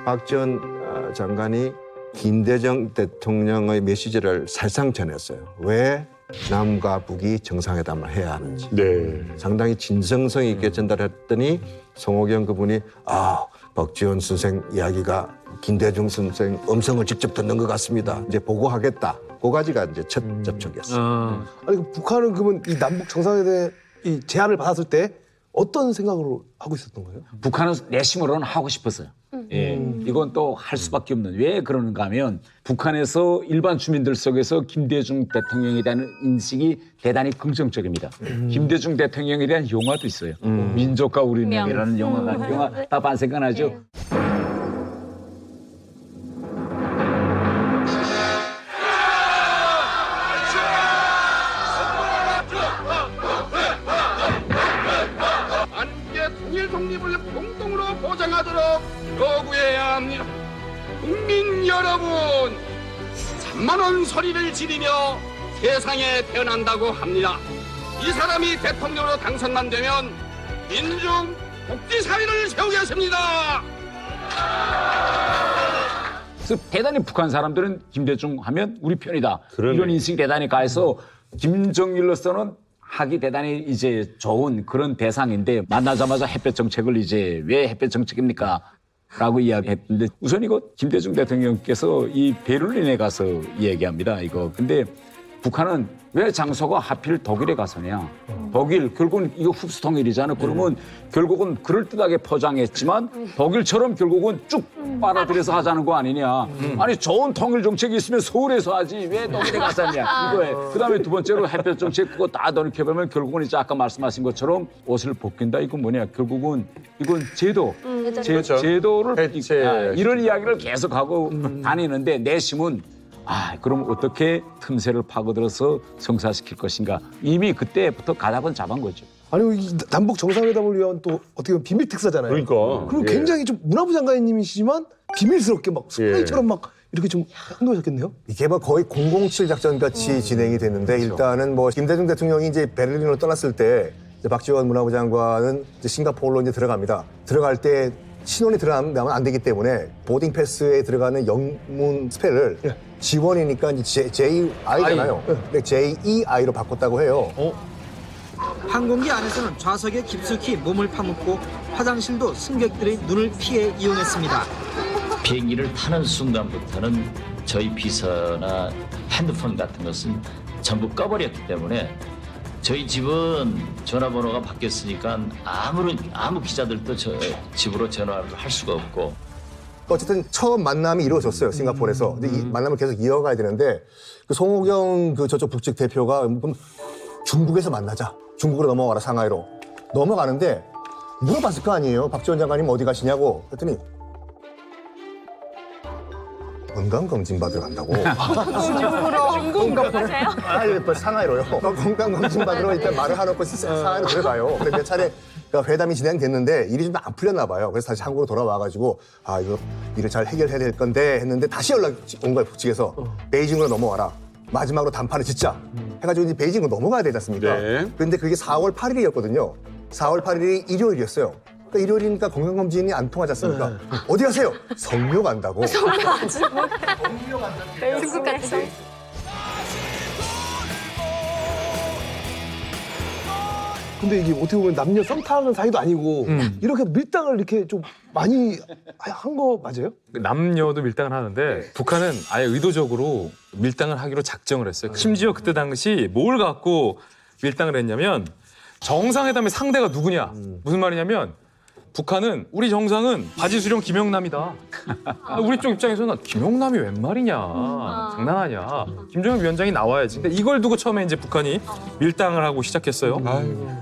박지원 장관이 김대중 대통령의 메시지를 살상 전했어요. 왜 남과 북이 정상회담을 해야 하는지. 네. 상당히 진정성 있게 전달했더니 송호경 그분이 박지원 선생 이야기가 김대중 선생 음성을 직접 듣는 것 같습니다. 이제 보고하겠다. 그 가지가 이제 첫 접촉이었어요. 아니 북한은 그러면 이 남북 정상회담 이 제안을 받았을 때 어떤 생각으로 하고 있었던 거예요? 북한은 내심으로는 하고 싶었어요. 예, 이건 또 할 수밖에 없는. 왜 그러는가 하면 북한에서 일반 주민들 속에서 김대중 대통령에 대한 인식이 대단히 긍정적입니다. 김대중 대통령에 대한 영화도 있어요. 민족과 우리명이라는 영화 다 반생각나죠. 통일 독립을 공동으로 보장하도록 요구해야 합니다. 국민 여러분, 3만 원 소리를 지르며 세상에 태어난다고 합니다. 이 사람이 대통령으로 당선만 되면 민중 복지사회를 세우겠습니다. 그래서 대단히 북한 사람들은 김대중 하면 우리 편이다. 그러네. 이런 인식이 대단히 가해서 김정일로서는 하기 대단히 이제 좋은 그런 대상인데 만나자마자 햇볕 정책을 이제 왜 햇볕 정책입니까? 라고 이야기했는데 우선 이거 김대중 대통령께서 이 베를린에 가서 얘기합니다. 이거. 근데 북한은 왜 장소가 하필 독일에 가서냐. 독일 결국은 이거 흡수 통일이잖아. 그러면 결국은 그럴듯하게 포장했지만 독일처럼 결국은 쭉 빨아들여서 하자는 거 아니냐. 아니 좋은 통일 정책이 있으면 서울에서 하지 왜 독일에 가서 하냐. 이거예요. 그다음에 두 번째로 햇볕 정책 그거 다 돌이켜보면 결국은 이제 아까 말씀하신 것처럼 옷을 벗긴다. 이건 뭐냐. 결국은 이건 제도. 제도를 이런 이야기를 계속하고 다니는데 내심은 그럼 어떻게 틈새를 파고들어서 성사시킬 것인가. 이미 그때부터 가닥은 잡은 거죠. 아니 이 남북 정상회담을 위한 또 어떻게 보면 비밀 특사잖아요. 그러니까. 그리고 굉장히 좀 문화부 장관님이시지만 비밀스럽게 막 스파이처럼 막 이렇게 좀 행동하셨겠네요. 이게 뭐 거의 007 작전 같이 진행이 됐는데 일단은 뭐 김대중 대통령이 이제 베를린으로 떠났을 때 이제 박지원 문화부 장관은 이제 싱가포르로 이제 들어갑니다. 들어갈 때 신원이 들어가면 안 되기 때문에 보딩 패스에 들어가는 영문 스펠을 지원이니까 이제 JI잖아요. 근데 JEI로 바꿨다고 해요. 항공기 안에서는 좌석에 깊숙이 몸을 파묻고 화장실도 승객들의 눈을 피해 이용했습니다. 비행기를 타는 순간부터는 저희 비서나 핸드폰 같은 것은 전부 꺼버렸기 때문에 저희 집은 전화번호가 바뀌었으니까 아무 기자들도 저 집으로 전화를 할 수가 없고. 어쨌든 처음 만남이 이루어졌어요, 싱가포르에서. 근데 이 만남을 계속 이어가야 되는데 그 송호경 그 저쪽 북측 대표가 그럼 중국에서 만나자. 중국으로 넘어가라, 상하이로. 넘어가는데 물어봤을 거 아니에요. 박지원 장관님 어디 가시냐고. 그랬더니 건강검진 받으러 간다고. 중국으로 가세요? 상하이로요. 건강검진 받으러 일단 말을 하놓고 상하이로 들어가요. 몇 차례 회담이 진행됐는데 일이 좀 안 풀렸나 봐요. 그래서 다시 한국으로 돌아와가지고 이거 일을 잘 해결해야 될 건데 했는데 다시 연락이 온 거예요, 북측에서. 베이징으로 넘어와라. 마지막으로 단판을 짓자. 해가지고 이제 베이징으로 넘어가야 되지 않습니까? 네. 그런데 그게 4월 8일이었거든요. 4월 8일이 일요일이었어요. 그러니까 일요일이니까 건강검진이 안 통하지 않습니까? 어디 가세요? 성묘 간다고. 중국 같은. 근데 이게 어떻게 보면 남녀 썸 타는 사이도 아니고 이렇게 밀당을 이렇게 좀 많이 한 거 맞아요? 남녀도 밀당을 하는데 북한은 아예 의도적으로 밀당을 하기로 작정을 했어요. 심지어 그때 당시 뭘 갖고 밀당을 했냐면 정상회담의 상대가 누구냐. 무슨 말이냐면 북한은 우리 정상은 바지 수령 김영남이다. 우리 쪽 입장에서는 김영남이 웬 말이냐, 장난하냐, 김정은 위원장이 나와야지. 근데 이걸 두고 처음에 이제 북한이 밀당을 하고 시작했어요.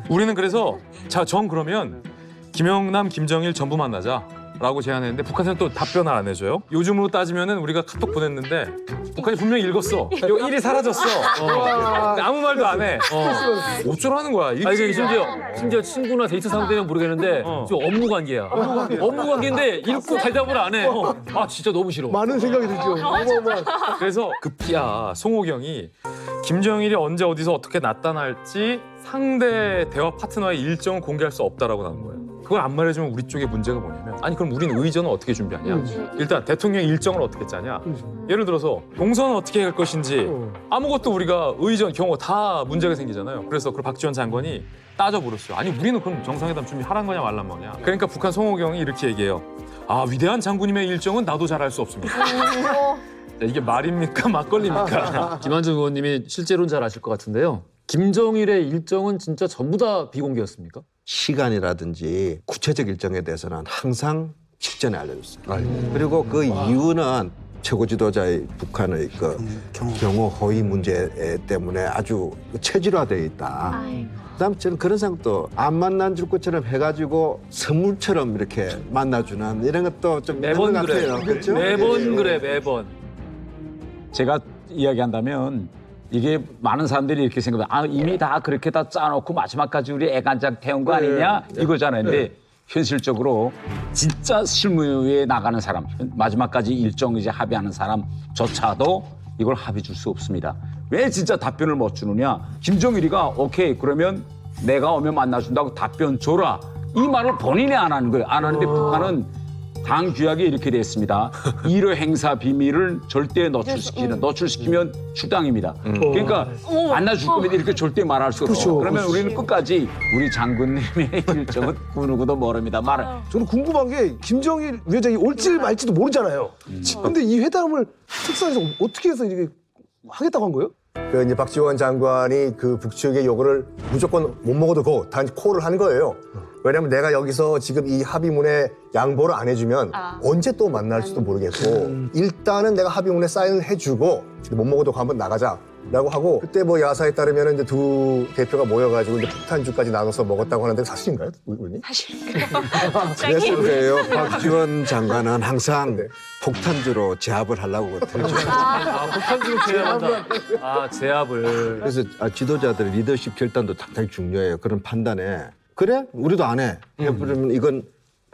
우리는 그래서 정 그러면 김영남, 김정일 전부 만나자라고 제안했는데 북한에서는 또 답변을 안 해줘요. 요즘으로 따지면은 우리가 카톡 보냈는데 북한이 분명히 읽었어. 요 일이 사라졌어. 근데 아무 말도 안 해. 어쩌라는 거야. 아니 근데 심지어 친구나 데이트 상대면 모르겠는데 좀 업무 관계야. 업무 관계인데 읽고 대답을 안 해. 아 진짜 너무 싫어. 많은 생각이 들죠. 그래서 급기야 송호경이 김정일이 언제 어디서 어떻게 나타날지 상대 대화 파트너의 일정을 공개할 수 없다라고 나온 거예요. 그걸 안 말해주면 우리 쪽에 문제가 뭐냐면 아니 그럼 우리는 의전은 어떻게 준비하냐. 일단 대통령 일정을 어떻게 짜냐. 예를 들어서 동선은 어떻게 할 것인지 아무것도 우리가 의전 경호 다 문제가 생기잖아요. 그래서 그 박지원 장관이 따져버렸어요. 아니 우리는 그럼 정상회담 준비하란 거냐 말란 거냐. 그러니까 북한 송호경이 이렇게 얘기해요. 아 위대한 장군님의 일정은 나도 잘 알 수 없습니다. 이게 말입니까 막걸리입니까? 김한중 의원님이 실제로는 잘 아실 것 같은데요. 김정일의 일정은 진짜 전부 다 비공개였습니까? 시간이라든지 구체적 일정에 대해서는 항상 직전에 알려줬어요. 그리고 그 이유는 최고 지도자의 북한의 그 경호 허위 문제 때문에 아주 체질화되어 있다. 그다음에 저는 그런 생각도 안 만나줄 것처럼 해가지고 선물처럼 이렇게 만나주는 이런 것도 좀 매번 있는 것 그래. 같아요. 그렇죠? 매번 그래 매번. 제가 이야기한다면 이게 많은 사람들이 이렇게 생각해요. 아 이미 다 그렇게 다 짜놓고 마지막까지 우리 애간장 태운 거 아니냐 이거잖아요. 근데 현실적으로 진짜 실무에 나가는 사람, 마지막까지 일정 이제 합의하는 사람조차도 이걸 합의 줄 수 없습니다. 왜 진짜 답변을 못 주느냐? 김정일이가 오케이 그러면 내가 오면 만나준다고 답변 줘라. 이 말을 본인이 안 하는 거예요. 안 하는데 북한은 당 규약에 이렇게 돼 있습니다. 일호 행사 비밀을 절대 노출시키면 출당입니다. 그러니까 만나줄 거면 이렇게 절대 말할 수 없어요. 그러면 우리는 끝까지 우리 장군님의 일정은 그 누구도 모릅니다. 말을. 저는 궁금한 게 김정일 위원장이 올지 말지도 모르잖아요. 근데 이 회담을 특사에서 어떻게 해서 이렇게 하겠다고 한 거예요? 그 이제 박지원 장관이 그 북측의 요구를 무조건 못 먹어도 고 단 콜을 한 거예요. 왜냐면 내가 여기서 지금 이 합의문에 양보를 안 해주면 언제 또 만날지도 모르겠고 일단은 내가 합의문에 사인을 해주고 못 먹어도 고 한번 나가자라고 하고 그때 뭐 야사에 따르면 이제 두 대표가 모여가지고 이제 폭탄주까지 나눠서 먹었다고 하는데 사실인가요, 의원님? 그래서 그래요. 박지원 장관은 항상 폭탄주로 제압을 하려고 들죠. 폭탄주로 제압한다. 제압을. 그래서 지도자들의 리더십 결단도 상당히 중요해요. 그런 판단에. 그래? 우리도 안 해. 해버리면 이건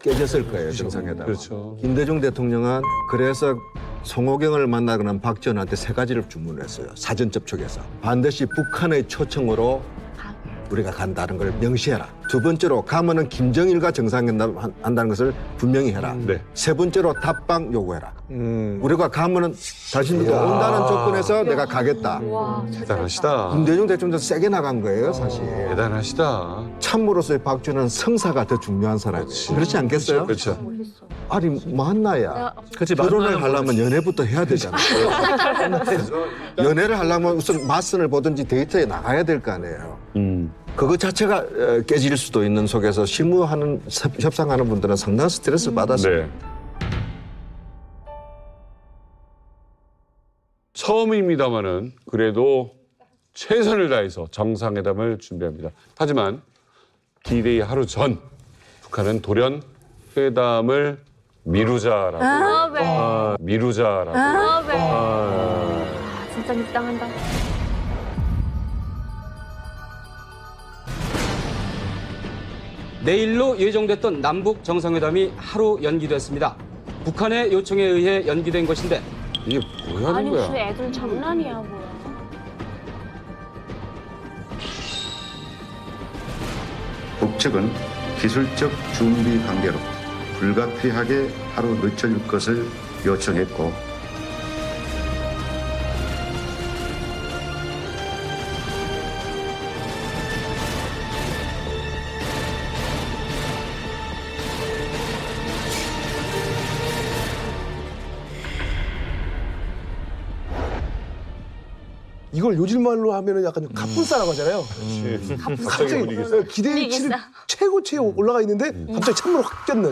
깨졌을 거예요, 정상회담. 그렇죠. 김대중 대통령은 그래서 송호경을 만나거나 박지원한테 3가지를 주문했어요. 사전 접촉에서. 반드시 북한의 초청으로 우리가 간다는 걸 명시해라. 2번째로 가면은 김정일과 정상회담 한다는 것을 분명히 해라. 3번째로 답방 요구해라. 우리가 가면은 당신들도 온다는 조건에서 내가 가겠다. 대단하시다. 김대중 대통령도 세게 나간 거예요, 사실. 대단하시다. 참으로서의 박쥐는 성사가 더 중요한 사람이에요. 그렇지 않겠어요? 그렇죠. 아니 만나야 그렇지, 결혼을 만나는 하려면 연애부터 해야 되잖아요. 연애를 하려면 우선 맞선을 보든지 데이트에 나가야 될 거 아니에요. 그거 자체가 깨질 수도 있는 속에서 실무하는 협상하는 분들은 상당한 스트레스를 받았어요. 처음입니다마는 그래도 최선을 다해서 정상회담을 준비합니다. 하지만 D-Day 하루 전 북한은 돌연 회담을 미루자라고. 미루자라고. 진짜 밀당한다. 내일로 예정됐던 남북 정상회담이 하루 연기됐습니다. 북한의 요청에 의해 연기된 것인데 이게 뭐 하는 아니 거야? 무슨 애들 장난이야 뭐야. 북측은 기술적 준비 관계로 불가피하게 하루 늦춰질 것을 요청했고 이걸 요즘 말로 하면은 약간 갑분싸라고 하잖아요. 갑자기 기대치를 최고치에 올라가 있는데 갑자기 찬물을 확 꼈는.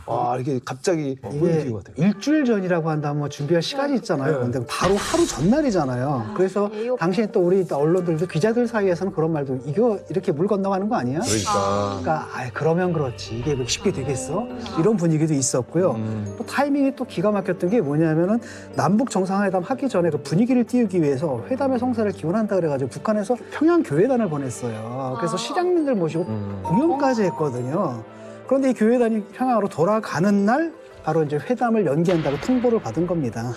아 이게 갑자기 이런 이게 것 같아요. 일주일 전이라고 한다면 준비할 시간이 있잖아요. 근데 바로 하루 전날이잖아요. 그래서 당시에 또 우리 언론들도 기자들 사이에서는 그런 말도 이거 이렇게 물 건너가는 거 아니야? 그러니까 그러면 그렇지 이게 뭐 쉽게 되겠어? 이런 분위기도 있었고요. 또 타이밍이 또 기가 막혔던 게 뭐냐면은 남북 정상회담 하기 전에 그 분위기를 띄우기 위해서 회담의 성사를 기원한다 그래가지고 북한에서 평양 교회단을 보냈어요. 그래서 실향민들 모시고 공연까지 했거든요. 그런데 이 교회단이 평양으로 돌아가는 날 바로 이제 회담을 연기한다고 통보를 받은 겁니다.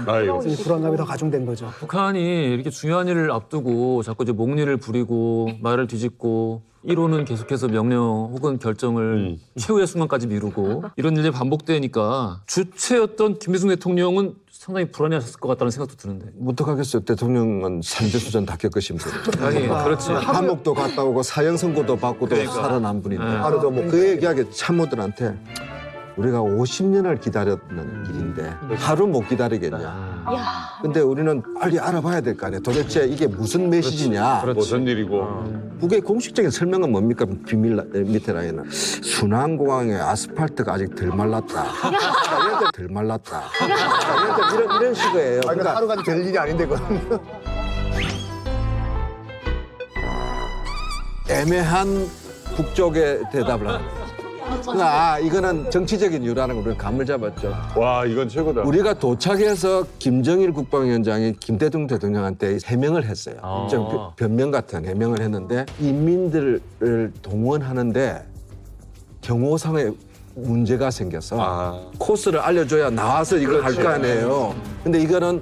아유. 그래서 이 불안감이 더 가중된 거죠. 북한이 이렇게 중요한 일을 앞두고 자꾸 이제 목리를 부리고 말을 뒤집고 이론은 계속해서 명령 혹은 결정을 최후의 순간까지 미루고 이런 일이 반복되니까 주체였던 김대중 대통령은 상당히 불안해하셨을 것 같다는 생각도 드는데. 어떡하겠어요. 대통령은 삼재수전 다 겪으신 분이에요. 아니, 그렇지. 감옥도 갔다 오고 사형 선고도 받고도 그러니까. 살아난 분인데. 하루도 뭐 그 얘기하게 참모들한테 우리가 50년을 기다렸는 일인데 하루 못 기다리겠냐. 근데 우리는 빨리 알아봐야 될 거 아니에요. 도대체 이게 무슨 메시지냐. 무슨 일이고. 북의 공식적인 설명은 뭡니까? 비밀 밑에 라인은 순환공항에 아스팔트가 아직 덜 말랐다. 이럴 때덜 말랐다. 이런 식이에요. 그러니까 하루가 될 일이 아닌데 그건. 애매한 북쪽의 대답을 합니다. 이거는 정치적인 이유라는 걸 우리가 감을 잡았죠. 와, 이건 최고다. 우리가 도착해서 김정일 국방위원장이 김대중 대통령한테 해명을 했어요. 좀 변명 같은 해명을 했는데 인민들을 동원하는데 경호상에 문제가 생겨서 코스를 알려줘야 나와서 이걸 할 거 아니에요. 근데 이거는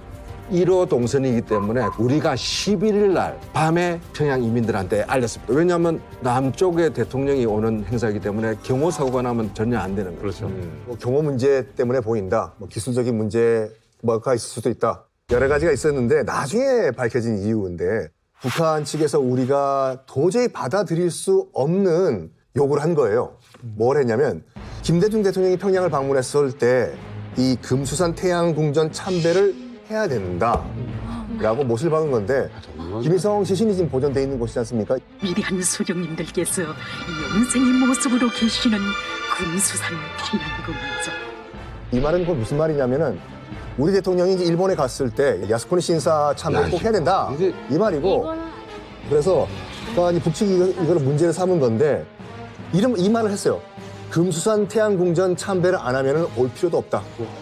1호 동선이기 때문에 우리가 11일 날 밤에 평양 이민들한테 알렸습니다. 왜냐하면 남쪽에 대통령이 오는 행사이기 때문에 경호사고가 나면 전혀 안 되는 거죠. 뭐 경호 문제 때문에 보인다. 뭐 기술적인 문제가 있을 수도 있다. 여러 가지가 있었는데 나중에 밝혀진 이유인데 북한 측에서 우리가 도저히 받아들일 수 없는 요구를 한 거예요. 뭘 했냐면 김대중 대통령이 평양을 방문했을 때 이 금수산 태양궁전 참배를 해야 된다라고 못을 박은 건데 김일성 시신이 지금 보존돼 있는 곳이지 않습니까? 위대한 소령님들께서 영생의 모습으로 계시는 금수산 태양궁이죠. 이 말은 그 무슨 말이냐면은 우리 대통령이 이제 일본에 갔을 때 야스쿠니 신사 참배를 꼭 해야 된다 이 말이고 그래서 그러니까 북측이 이걸 문제를 삼은 건데 이 말을 했어요. 금수산 태양궁전 참배를 안 하면 올 필요도 없다.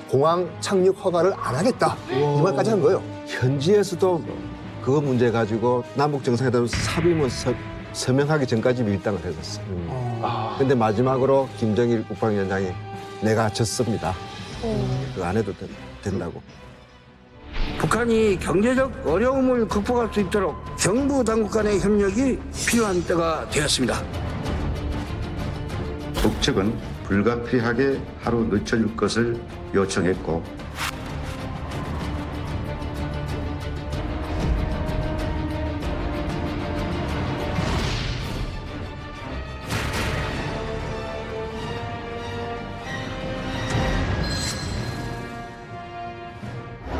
공항 착륙 허가를 안 하겠다. 이 말까지 한 거예요. 현지에서도 그 문제 가지고 남북 정상회담 삽입문 서명하기 전까지 밀당을 했었어요. 근데 마지막으로 김정일 국방위원장이 내가 졌습니다. 그거 안 해도 된다고. 북한이 경제적 어려움을 극복할 수 있도록 정부 당국 간의 협력이 필요한 때가 되었습니다. 북측은 불가피하게 하루 늦춰줄 것을 요청했고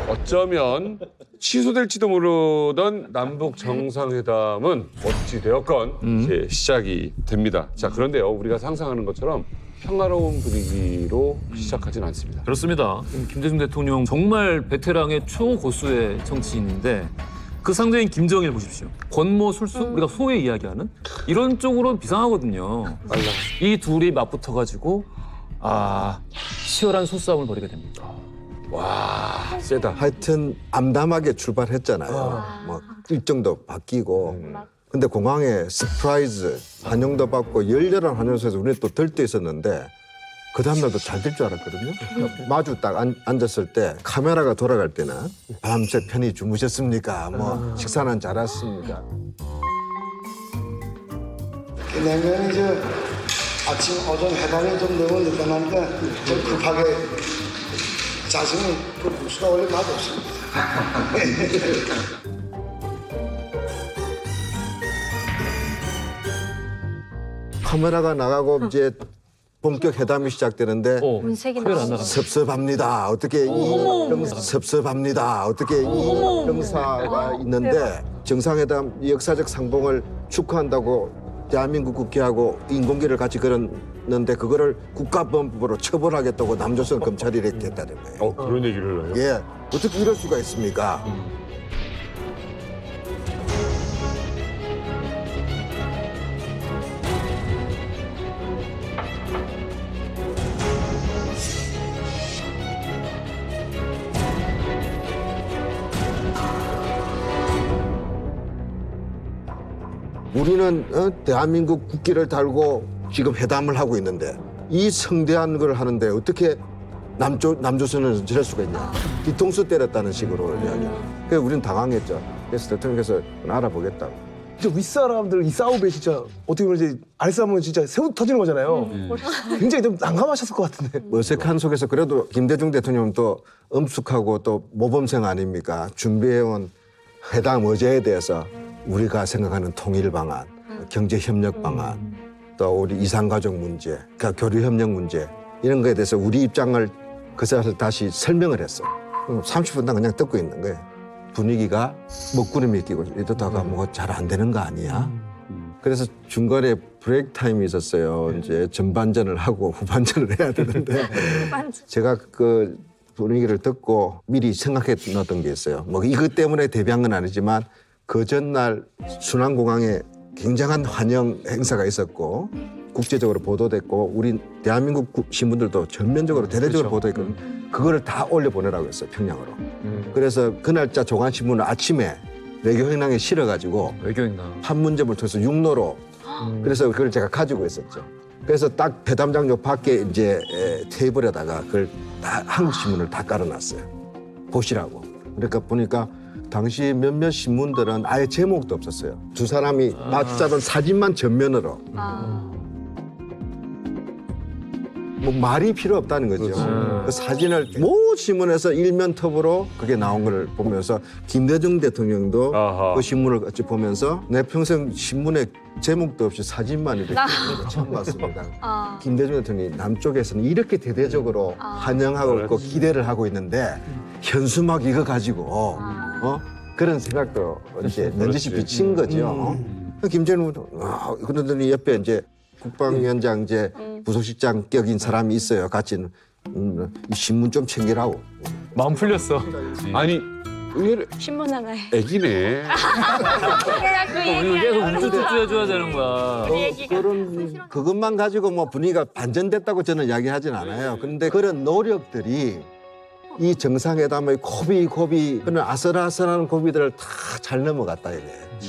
어쩌면 취소될지도 모르던 남북 정상회담은 어찌 되었건 이제 시작이 됩니다. 자, 그런데요, 우리가 상상하는 것처럼 평화로운 분위기로 시작하진 않습니다. 그렇습니다. 김대중 대통령 정말 베테랑의 초고수의 정치인인데 그 상대인 김정일 보십시오. 권모 술수 우리가 소위 이야기하는 이런 쪽으로는 비상하거든요. 이 둘이 맞붙어가지고 치열한 소싸움을 벌이게 됩니다. 와, 세다. 하여튼 암담하게 출발했잖아요. 뭐 일정도 바뀌고. 근데 공항에 서프라이즈 환영도 받고 열렬한 환영소에서 우리는 또 들떠 있었는데 그 다음날도 잘 될 줄 알았거든요. 마주 딱 앉았을 때 카메라가 돌아갈 때는 밤새 편히 주무셨습니까? 뭐 식사는 잘했습니까? 냉면이 아침 오전 회담이 좀 너무 늦어나니까 좀 급하게 자신은 그 국수가 원래 맛없습니다. 카메라가 나가고 이제 본격 회담이 시작되는데 섭섭합니다. 어떻게 섭섭합니다. 어떻게 이 형사가 있는데 정상회담 역사적 상봉을 축하한다고 대한민국 국회하고 인공기를 같이 걸었는데 그거를 국가범법으로 처벌하겠다고 남조선 검찰이 이렇게 했다는 거예요. 그런 얘기를 해요? 예, 어떻게 이럴 수가 있습니까? 우리는 대한민국 국기를 달고 지금 회담을 하고 있는데 이 성대한 걸 하는데 어떻게 남조선은 저럴 수가 있냐. 뒤통수 때렸다는 식으로 이야기해요. 그래서 우리는 당황했죠. 그래서 대통령께서 알아보겠다고. 진짜 윗사람들 이 싸움에 진짜 어떻게 보면 이제 아랫사람은 진짜 새우 터지는 거잖아요. 굉장히 좀 난감하셨을 것 같은데. 어색한 속에서 그래도 김대중 대통령은 또 엄숙하고 또 모범생 아닙니까? 준비해온 회담 의제에 대해서 우리가 생각하는 통일 방안, 경제 협력 방안, 또 우리 이산가족 문제, 그러니까 교류 협력 문제 이런 거에 대해서 우리 입장을 그 사람을 다시 설명을 했어. 30분 동안 그냥 듣고 있는 거예요. 분위기가 먹구름이 끼고 이러다가 뭐 잘 안 되는 거 아니야? 그래서 중간에 브레이크 타임이 있었어요. 이제 전반전을 하고 후반전을 해야 되는데 제가 그 분위기를 듣고 미리 생각해 놨던 게 있어요. 뭐 이것 때문에 데뷔한 건 아니지만 그 전날 순환공항에 굉장한 환영 행사가 있었고 국제적으로 보도됐고 우리 대한민국 신문들도 전면적으로 대대적으로 보도했거든요. 그거를 다 올려보내라고 했어요, 평양으로. 그래서 그 날짜 조간신문을 아침에 외교행랑에 실어가지고 외교행랑 판문점을 통해서 육로로 그래서 그걸 제가 가지고 있었죠. 그래서 딱 회담장 요 밖에 이제 테이블에다가 그걸 다 한국 신문을 다 깔아놨어요. 보시라고. 그러니까 보니까 당시 몇몇 신문들은 아예 제목도 없었어요. 두 사람이 맞잡은 사진만 전면으로. 뭐 말이 필요 없다는 거죠. 그 사진을 모든 신문에서 일면톱으로 그게 나온 걸 보면서 김대중 대통령도 그 신문을 같이 보면서 내 평생 신문에 제목도 없이 사진만 이렇게 처음 봤습니다. 김대중 대통령이 남쪽에서는 이렇게 대대적으로 환영하고 있고 기대를 하고 있는데 현수막 이거 가지고 그런 생각도 이제 넌지시 비친 거죠. 김정은 그러더니 옆에 이제 국방위원장 이제 부속실장 격인 사람이 있어요. 같이 이 신문 좀 챙기라고. 마음 풀렸어. 아니 의외로 신문 하나에. 애기네. 우리 계속 움쭈쭈쭈 해줘야 되는 거야. 그런 그것만 가지고 뭐 분위기가 반전됐다고 저는 이야기하진 않아요. 그런데 그런 노력들이 이 정상회담의 고비 그런 아슬아슬한 고비들을 다 잘 넘어갔다 이래.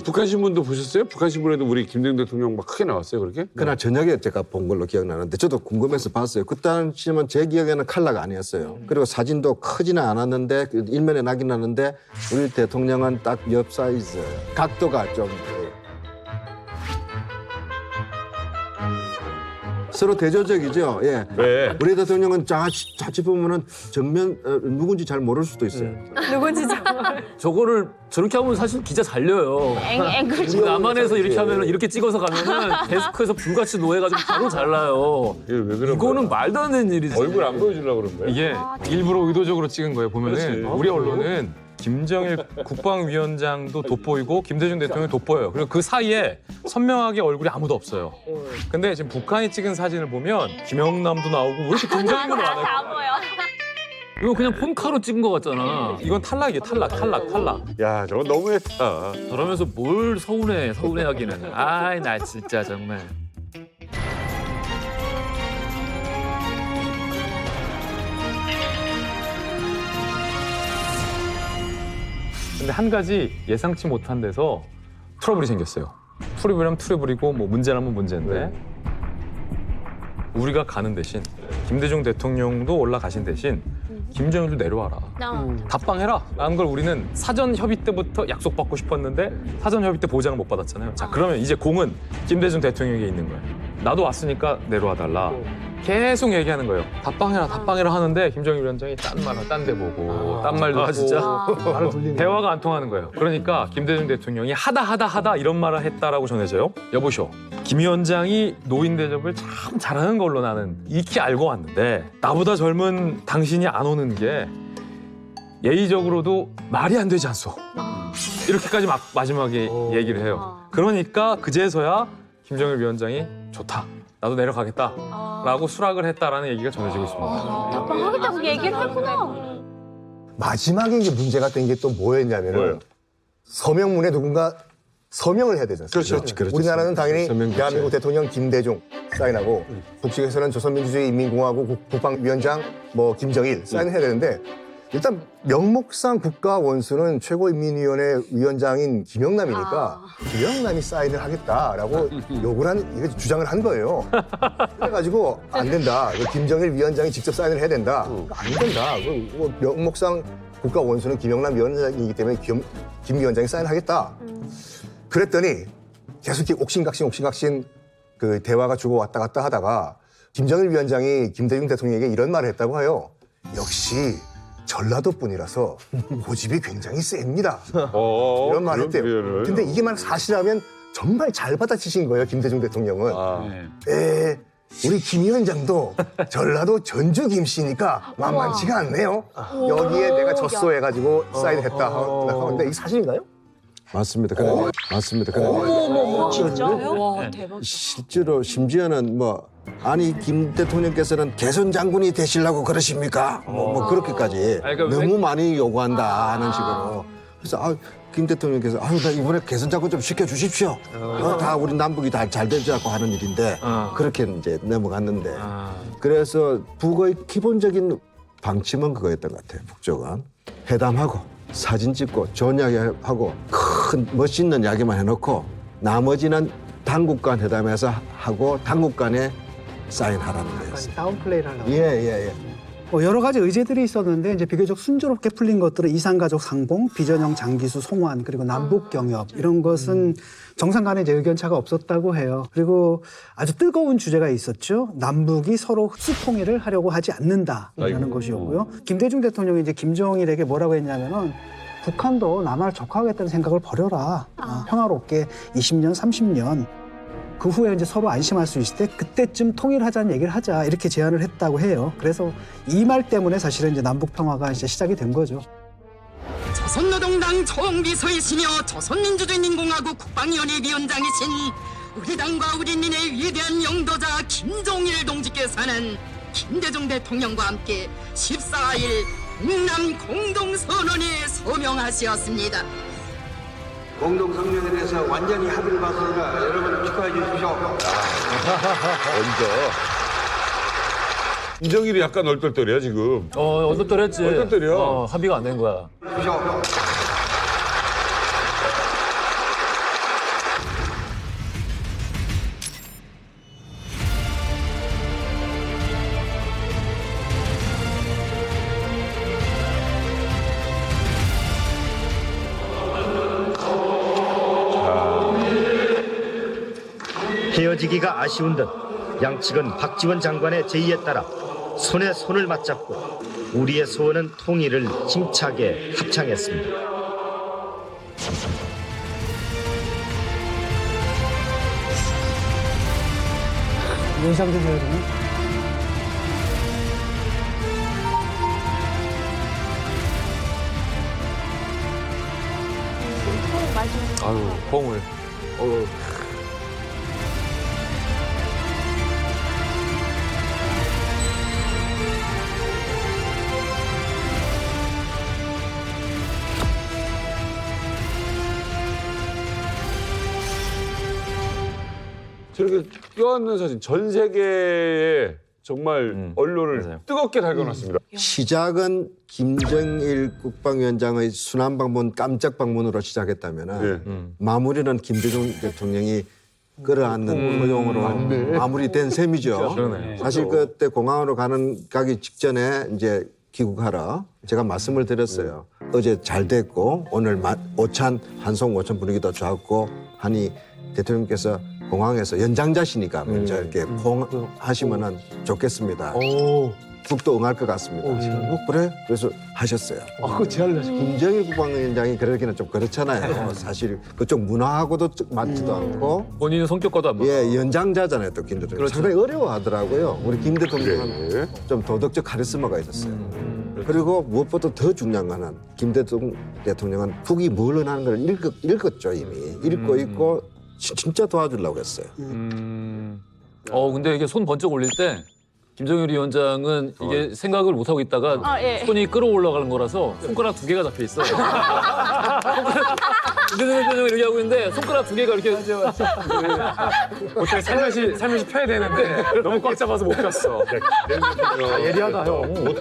북한 신문도 보셨어요? 북한 신문에도 우리 김대중 대통령 막 크게 나왔어요, 그렇게? 그날 저녁에 제가 본 걸로 기억나는데 저도 궁금해서 봤어요. 그 당시면 제 기억에는 컬러가 아니었어요. 그리고 사진도 크지는 않았는데 일면에 나긴 나는데 우리 대통령은 딱 옆 사이즈, 각도가 좀 서로 대조적이죠. 예. 왜? 우리 대통령은 자칫 보면은 정면 누군지 잘 모를 수도 있어요. 누군지 정말. 저거를 저렇게 하면 사실 기자 잘려요. 앵글 남한에서 이렇게 하면은 이렇게 찍어서 가면은 데스크에서 불같이 노해가지고 바로 잘라요. 이거는 말도 안 되는 일이지. 얼굴 안 보여주려고 그런 거야? 이게 일부러 의도적으로 찍은 거예요. 보면은 우리 언론은 김정일 국방위원장도 돋보이고 김대중 대통령이 돋보여요. 그리고 그 사이에 선명하게 얼굴이 아무도 없어요. 근데 지금 북한이 찍은 사진을 보면 김영남도 나오고 왜 이렇게 굉장히 많아요? 다 보여. 이거 그냥 폰카로 찍은 거 같잖아. 이건 탈락이에요. 탈락. 야, 저건 너무했다. 저러면서 뭘 서운해하기는. 아이, 나 진짜 정말. 근데 한 가지 예상치 못한 데서 트러블이 생겼어요. 트러블이면 트러블이고 뭐 문제라면 문제인데 우리가 가는 대신 김대중 대통령도 올라가신 대신 김정일도 내려와라. 답방해라. 라는 걸 우리는 사전 협의 때부터 약속받고 싶었는데 사전 협의 때 보장을 못 받았잖아요. 자, 그러면 이제 공은 김대중 대통령에게 있는 거예요. 나도 왔으니까 내려와 달라. 계속 얘기하는 거예요. 답방해라 하는데 김정일 위원장이 딴 말, 딴 데 보고 딴 말 듣고 진짜? 말을 돌리는 대화가 안 통하는 거예요. 그러니까 김대중 대통령이 하다 이런 말을 했다라고 전해져요. 여보쇼, 김 위원장이 노인 대접을 참 잘하는 걸로 나는 익히 알고 왔는데 나보다 젊은 당신이 안 오는 게 예의적으로도 말이 안 되지 않소. 이렇게까지 마지막에 얘기를 해요. 그러니까 그제서야 김정일 위원장이 좋다. 나도 내려가겠다라고 수락을 했다라는 얘기가 전해지고 있습니다. 답방하겠다고 얘기를 했구나. 마지막에 이제 문제가 된 게 또 뭐였냐면은 서명문에 누군가 서명을 해야 되잖아요. 그렇죠. 우리나라는 당연히 서명기체. 대한민국 대통령 김대중 사인하고 북측에서는 조선민주주의 인민공화국 국방위원장 뭐 김정일 사인을 해야 되는데 일단 명목상 국가원수는 최고인민위원회 위원장인 김영남이니까 김영남이 사인을 하겠다라고 이게 주장을 한 거예요. 그래가지고 안 된다. 김정일 위원장이 직접 사인을 해야 된다. 안 된다. 명목상 국가원수는 김영남 위원장이기 때문에 김 위원장이 사인하겠다. 그랬더니 계속 이렇게 옥신각신 그 대화가 주고 왔다 갔다 하다가 김정일 위원장이 김대중 대통령에게 이런 말을 했다고 해요. 역시 전라도 분이라서 고집이 굉장히 셉니다. 이런 말을 했대요. 근데 이게 만약 사실이라면 정말 잘 받아치신 거예요, 김대중 대통령은. 우리 김 위원장도 전라도 전주 김씨니까 만만치가 않네요. 여기에 내가 졌소 해가지고 사인했다 하는데 이게 사실인가요? 맞습니다. 맞습니다. 어머, 진짜요? 와, 대박. 실제로 심지어는 아니 김 대통령께서는 개선 장군이 되시려고 그러십니까? 뭐 그렇게까지 너무 많이 요구한다 하는 식으로. 그래서 김 대통령께서 나 이번에 개선 장군 좀 시켜주십시오. 다 우리 남북이 다 잘 되자고 하는 일인데 그렇게 이제 넘어갔는데 그래서 북의 기본적인 방침은 그거였던 것 같아요. 북쪽은 회담하고 사진 찍고 좋은 이야기하고 큰 멋있는 이야기만 해놓고 나머지는 당국 간 회담에서 하고 당국 간에 사인하라는 거였어요. 다운플레이를 하려고. 예. 여러 가지 의제들이 있었는데 이제 비교적 순조롭게 풀린 것들은 이산가족 상봉, 비전형 장기수 송환, 그리고 남북 경협 이런 것은 정상 간에 이제 의견차가 없었다고 해요. 그리고 아주 뜨거운 주제가 있었죠. 남북이 서로 흡수 통일을 하려고 하지 않는다라는 것이었고요. 김대중 대통령이 이제 김정일에게 뭐라고 했냐면은 북한도 남한을 적화하겠다는 생각을 버려라. 평화롭게 20년, 30년. 그 후에 이제 서로 안심할 수 있을 때 그때쯤 통일하자는 얘기를 하자 이렇게 제안을 했다고 해요. 그래서 이 말 때문에 사실은 이제 남북 평화가 이제 시작이 된 거죠. 조선노동당 총비서이시며 조선민주주의인민공화국 국방위원회 위원장이신 우리 당과 우리 민의 위대한 영도자 김종일 동지께서는 김대중 대통령과 함께 14일 북남 공동선언에 서명하셨습니다. 공동성명에 대해서 완전히 합의를 봤으니까 여러분 축하해 주십시오. 먼저 김정일이 약간 얼떨떨이야 지금. 얼떨떨했지. 얼떨떨이야. 합의가 안 된 거야. 헤어지기가 아쉬운 듯 양측은 박지원 장관의 제의에 따라 손에 손을 맞잡고 우리의 소원은 통일을 힘차게 합창했습니다. 연상된 헤어지는? 아유, 뽕을. 저렇게 껴안는 사진 전 세계에 정말 언론을 뜨겁게 달궈놨습니다. 시작은 김정일 국방위원장의 순환 방문, 깜짝 방문으로 시작했다면 마무리는 김대중 대통령이 끌어안는 포용으로 마무리된 셈이죠. 그러네. 사실 그때 공항으로 가기 직전에 이제 귀국하라 제가 말씀을 드렸어요. 어제 잘 됐고 오늘 환송 오찬 분위기도 좋았고 하니 대통령께서 공항에서 연장자시니까 먼저 이렇게 하시면은 좋겠습니다. 북도 응할 것 같습니다. 그래? 그래서 하셨어요. 그 제안을 하셨고. 김정일 국방위원장이 그러기는 좀 그렇잖아요. 사실 그쪽 문화하고도 맞지도 않고. 본인은 성격과도 안 맞고. 예, 연장자잖아요, 또 김 대통령. 그렇죠. 상당히 어려워하더라고요. 우리 김 대통령은 좀 도덕적 카리스마가 있었어요. 그리고 무엇보다 더 중요한 거는 김 대통령은 북이 뭘 원하는 걸 읽었죠, 이미. 읽고 있고 진짜 도와주려고 했어요. 근데 이게 손 번쩍 올릴 때 김정일 위원장은 이게 생각을 못 하고 있다가 손이 끌어올라가는 거라서 손가락 2개가 잡혀 있어. 김정일 위원장이 이렇게 하고 있는데 손가락 2개가 이렇게. 어떻게 살며시 펴야 되는데 너무 꽉 잡아서 못 폈어. 예리하다 형.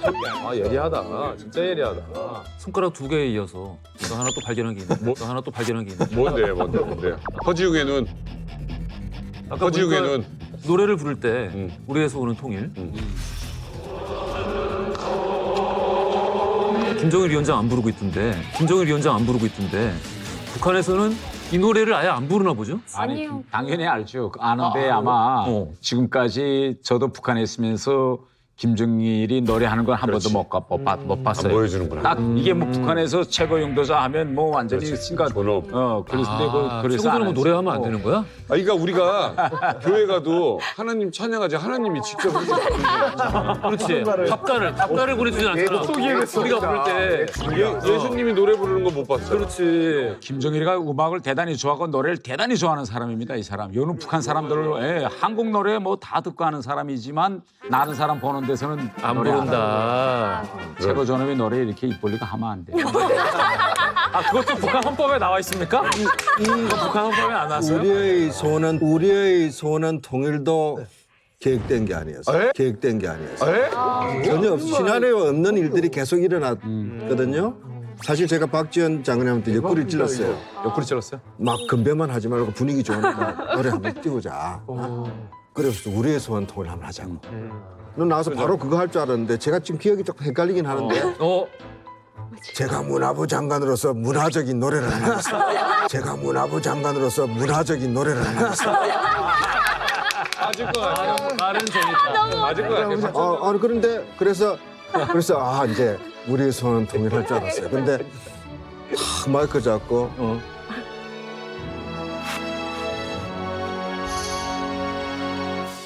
예리하다. 진짜 예리하다. 손가락 2개에 이어서 너 하나 또 발견한 게 있네. 너 하나 또 발견한 게 있네. 뭔데? 허지웅의 눈. 노래를 부를 때 우리의 소원은 통일. 김정일 위원장 안 부르고 있던데. 북한에서는 이 노래를 아예 안 부르나 보죠? 아니, 당연히 알죠. 아는데 아마 지금까지 저도 북한에 있으면서 김정일이 노래하는 건 한 번도 못 봤어요. 안 보여주는구나. 딱 이게 뭐 북한에서 최고 용도자 하면 뭐 완전히 신가. 존엄. 그래서 최고들은 뭐 노래하면 안 되는 거야? 그러니까 우리가 교회 가도 하나님 찬양하지 하나님이 직접 해주시는 그렇지. 답가를 보내주지 않잖아. 우리가 부를 때 예수님이 노래 부르는 거 못 봤어요. 그렇지. 김정일이가 음악을 대단히 좋아하고 노래를 대단히 좋아하는 사람입니다. 이 사람. 요는 북한 사람들 한국 노래 뭐 다 듣고 하는 사람이지만 나는 사람 보는 데서는 안 노래 부른다. 최고 존엄이 노래 이렇게 입벌리가 하면 안 돼. 그것도 북한 헌법에 나와 있습니까? 이거 북한 헌법에 안 나왔어요? 우리의 소원은 통일도 계획된 게 아니었어요. 계획된 게 아니었어요. 전혀 시나리오 없는 일들이 계속 일어났거든요. 사실 제가 박지원 장관님한테 옆구리 찔렀어요. 옆구리 찔렀어요? 막 건배만 하지 말고 분위기 좋으니까 노래 한번 띄우자. 그래서 우리의 소원 통일 한번 하자고. 너 나와서 바로 그거 할 줄 알았는데 제가 지금 기억이 조금 헷갈리긴 하는데 제가 문화부 장관으로서 문화적인 노래를 하나 하겠습니다. 제가 문화부 장관으로서 문화적인 노래를 하나 하겠습니다. 맞을 것 같아. 말은 재밌다. 맞을 것 같아. 그런데 그래서 이제 우리의 소원 통일할 줄 알았어요. 근데 탁 마이크 잡고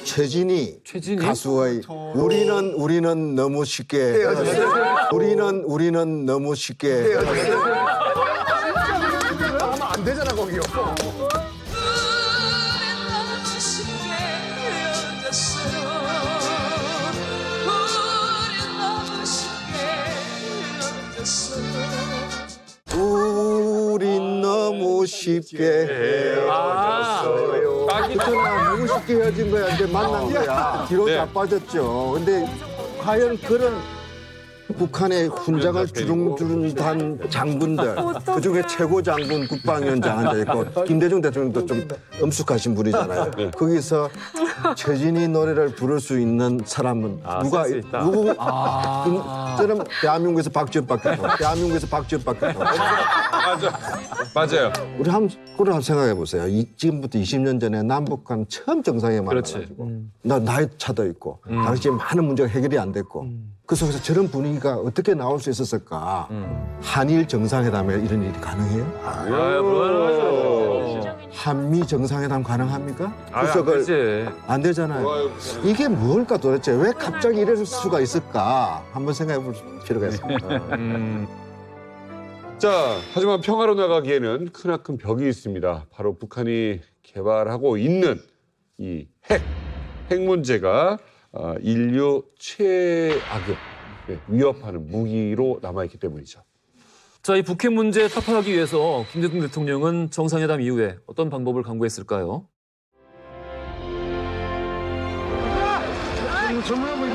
최진희 가수의 우리는 너무 쉽게 헤어졌어요. 우리는 너무 쉽게 헤어졌어요. 하면 안 되잖아 거기요. 우린 너무 쉽게 헤어졌어요. 그렇잖아. 너무 쉽게 헤어진 거야. 근데 만난 거야. 뒤로 자빠졌죠. 근데 과연 그런 북한의 훈장을 주릉주릉 단 장군들, 그중에 최고 장군 국방위원장 앉아있고 김대중 대통령도 좀 엄숙하신 분이잖아요. 거기서 최진희 노래를 부를 수 있는 사람은 누구? 저는 대한민국에서 박지원밖에 없고. 맞아요. 우리 한번 생각해 보세요. 지금부터 20년 전에 남북한 처음 정상회 만나가지고 나이 차도 있고 당시에 많은 문제가 해결이 안 됐고 그 속에서 저런 분위기가 어떻게 나올 수 있었을까? 한일 정상회담에 이런 일이 가능해요? 한미 정상회담 가능합니까? 구석을 안 되잖아요. 이게 뭘까 도대체? 왜 갑자기 이럴 수가 있을까? 한번 생각해 볼 필요가 있습니다. 자, 하지만 평화로 나가기에는 크나큰 벽이 있습니다. 바로 북한이 개발하고 있는 이 핵 문제가 인류 최악의 위협하는 무기로 남아있기 때문이죠. 자, 이 북핵 문제 타파하기 위해서 김대중 대통령은 정상회담 이후에 어떤 방법을 강구했을까요?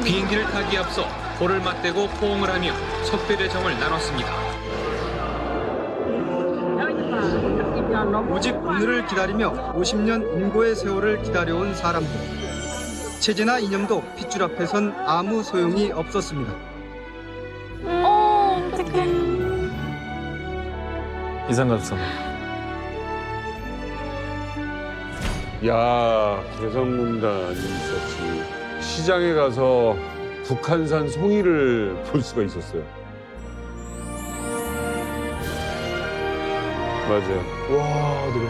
비행기를 타기에 앞서 볼을 맞대고 포옹을 하며 석별의 정을 나눴습니다. 오직 오늘을 기다리며 50년 인고의 세월을 기다려온 사람들. 체제나 이념도 핏줄 앞에선 아무 소용이 없었습니다. 어떡해. 이상감성. 야, 개성공단이 있었지. 시장에 가서 북한산 송이를 볼 수가 있었어요. 맞아요. 와, 너무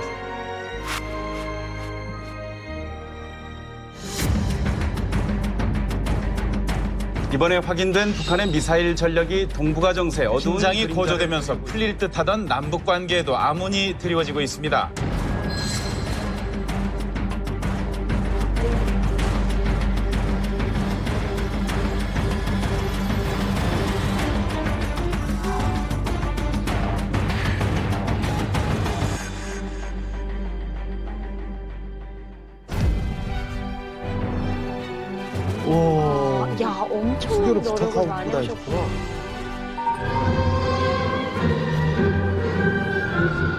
이번에 확인된 북한의 미사일 전력이 동북아 정세 어두운 긴장이 고조되면서 풀릴 듯하던 남북 관계에도 암운이 드리워지고 있습니다. 야, 엄청 수교를 노력을 부탁하고 많이 다니셨구나.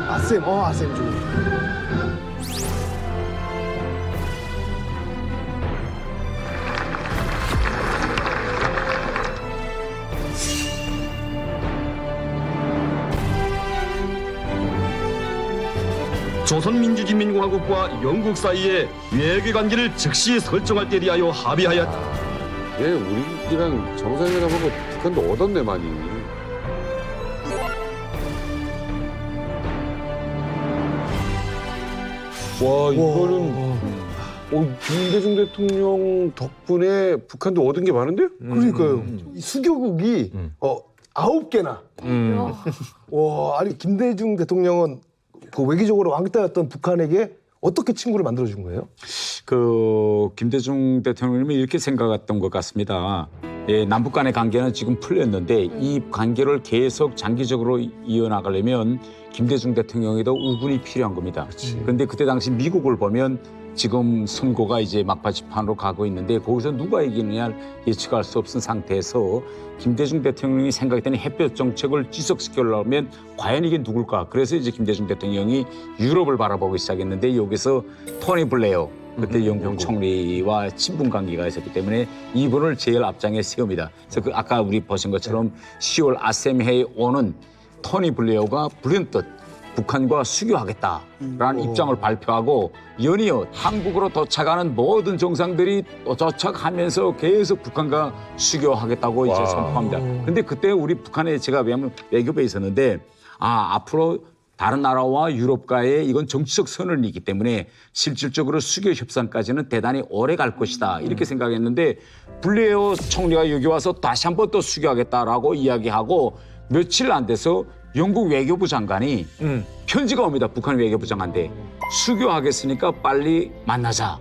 아쌤, 아쌤 좀. 조선민주주의인공화국과 영국 사이의 외교관계를 즉시 설정할 때 대하여 합의하였다. 예, 우리랑 정상회담하고 북한도 얻었네 많이. 와, 이거는 김대중 대통령 덕분에 북한도 얻은 게 많은데요? 그러니까요. 이 수교국이 9개나. 와, 아니 김대중 대통령은 그 외교적으로 왕따였던 북한에게 어떻게 친구를 만들어준 거예요? 그 김대중 대통령님은 이렇게 생각했던 것 같습니다. 예, 남북 간의 관계는 지금 풀렸는데 이 관계를 계속 장기적으로 이어나가려면 김대중 대통령에도 우군이 필요한 겁니다. 그런데 그때 당시 미국을 보면 지금 선거가 이제 막바지판으로 가고 있는데 거기서 누가 이기느냐 예측할 수 없는 상태에서 김대중 대통령이 생각했던 햇볕 정책을 지속시키려면 과연 이게 누굴까? 그래서 이제 김대중 대통령이 유럽을 바라보기 시작했는데 여기서 토니 블레어 그때 영국 총리와 친분 관계가 있었기 때문에 이분을 제일 앞장에 세웁니다. 그래서 그 아까 우리 보신 것처럼 10월 아셈 회의 오는 토니 블레어가 불현듯 북한과 수교하겠다라는 입장을 발표하고 연이어 한국으로 도착하는 모든 정상들이 도착하면서 계속 북한과 수교하겠다고 이제 선포합니다. 그런데 그때 우리 북한에 제가 왜냐하면 외교부에 있었는데 앞으로 다른 나라와 유럽과의 이건 정치적 선언이기 때문에 실질적으로 수교 협상까지는 대단히 오래 갈 것이다 이렇게 생각했는데 블레어 총리가 여기 와서 다시 한번 또 수교하겠다라고 이야기하고 며칠 안 돼서 영국 외교부 장관이 편지가 옵니다. 북한 외교부 장관한테 수교하겠으니까 빨리 만나자.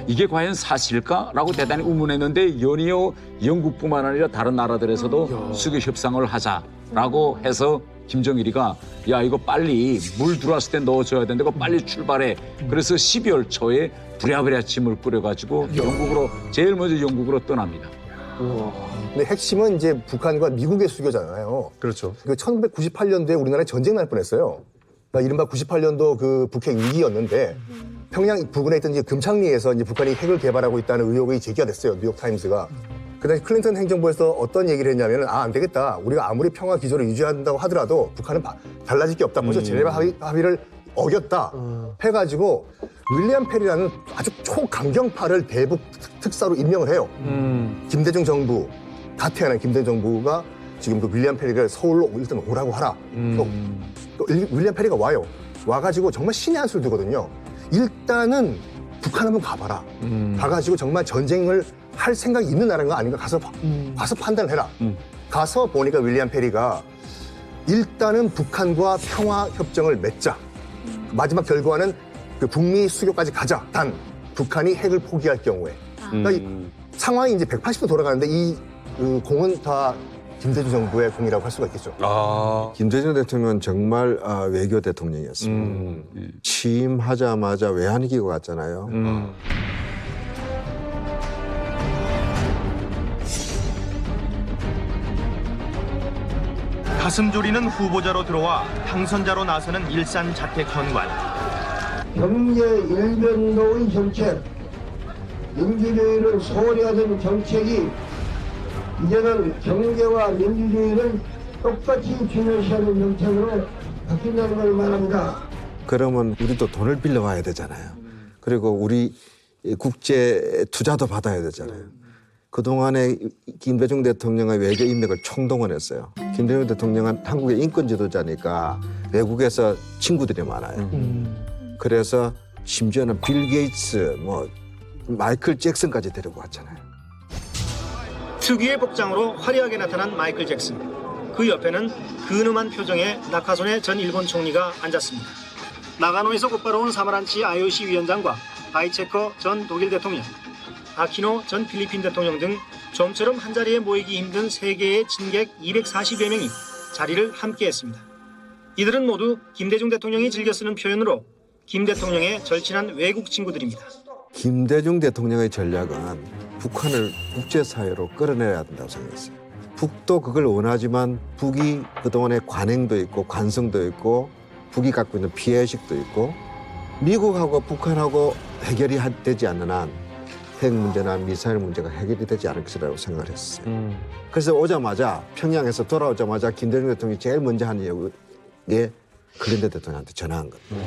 이게 과연 사실일까라고 대단히 의문했는데 연이어 영국뿐만 아니라 다른 나라들에서도 수교 협상을 하자라고 해서 김정일이가 야 이거 빨리 물 들어왔을 때 넣어줘야 되는데 이거 빨리 출발해. 그래서 12월 초에 부랴부랴 짐을 꾸려가지고 영국으로 제일 먼저 영국으로 떠납니다. 근데 핵심은 이제 북한과 미국의 수교잖아요. 그렇죠. 그 1998년도에 우리나라에 전쟁 날 뻔했어요. 그러니까 이른바 98년도 그 북핵 위기였는데 평양 부근에 있던 이제 금창리에서 이제 북한이 핵을 개발하고 있다는 의혹이 제기가 됐어요. 뉴욕 타임스가. 그 당시 클린턴 행정부에서 어떤 얘기를 했냐면은 안 되겠다. 우리가 아무리 평화 기조를 유지한다고 하더라도 북한은 달라질 게 없다. 벌써 제네바 합의를 어겼다. 해가지고 윌리엄 페리라는 아주 초강경파를 대북 특사로 임명을 해요. 김대중 정부, 다 태어난 김대중 정부가 지금 그 윌리엄 페리를 서울로 일단 오라고 하라. 또 윌리엄 페리가 와요. 와가지고 정말 신의 한수를 두거든요. 일단은 북한 한번 가봐라. 가가지고 정말 전쟁을 할 생각이 있는 나라인가 아닌가 가서 판단을 해라. 가서 보니까 윌리엄 페리가 일단은 북한과 평화 협정을 맺자. 마지막 결과는 그 북미 수교까지 가자. 단 북한이 핵을 포기할 경우에. 그러니까 이 상황이 이제 180도 돌아가는데 이 공은 다 김대중 정부의 공이라고 할 수가 있겠죠. 김대중 대통령은 정말 외교 대통령이었습니다. 취임하자마자 외환위기가 왔잖아요. 가슴 졸이는 후보자로 들어와 당선자로 나서는 일산 자택 현관. 경제 일변도의 정책, 민주주의를 소홀히 하던 정책이 이제는 경제와 민주주의를 똑같이 중요시하는 정책으로 바뀐다는 걸 말합니다. 그러면 우리도 돈을 빌려와야 되잖아요. 그리고 우리 국제 투자도 받아야 되잖아요. 그동안에 김대중 대통령의 외교 인맥을 총동원했어요. 김대중 대통령은 한국의 인권 지도자니까 외국에서 친구들이 많아요. 그래서 심지어는 빌 게이츠, 뭐 마이클 잭슨까지 데리고 왔잖아요. 특유의 복장으로 화려하게 나타난 마이클 잭슨. 그 옆에는 근엄한 표정의 나카소네 전 일본 총리가 앉았습니다. 나가노에서 곧바로 온 사마란치 IOC 위원장과 바이체커 전 독일 대통령, 아키노 전 필리핀 대통령 등 좀처럼 한자리에 모이기 힘든 세계의 진객 240여 명이 자리를 함께했습니다. 이들은 모두 김대중 대통령이 즐겨 쓰는 표현으로 김 대통령의 절친한 외국 친구들입니다. 김대중 대통령의 전략은 북한을 국제사회로 끌어내야 된다고 생각했어요. 북도 그걸 원하지만 북이 그동안에 관행도 있고 관성도 있고 북이 갖고 있는 피해의식도 있고 미국하고 북한하고 해결이 되지 않는 한 핵 문제나 미사일 문제가 해결이 되지 않을 것이라고 생각을 했어요. 그래서 오자마자 평양에서 돌아오자마자 김대중 대통령이 제일 먼저 한 얘기에 클린턴 대통령한테 전화한 거예요.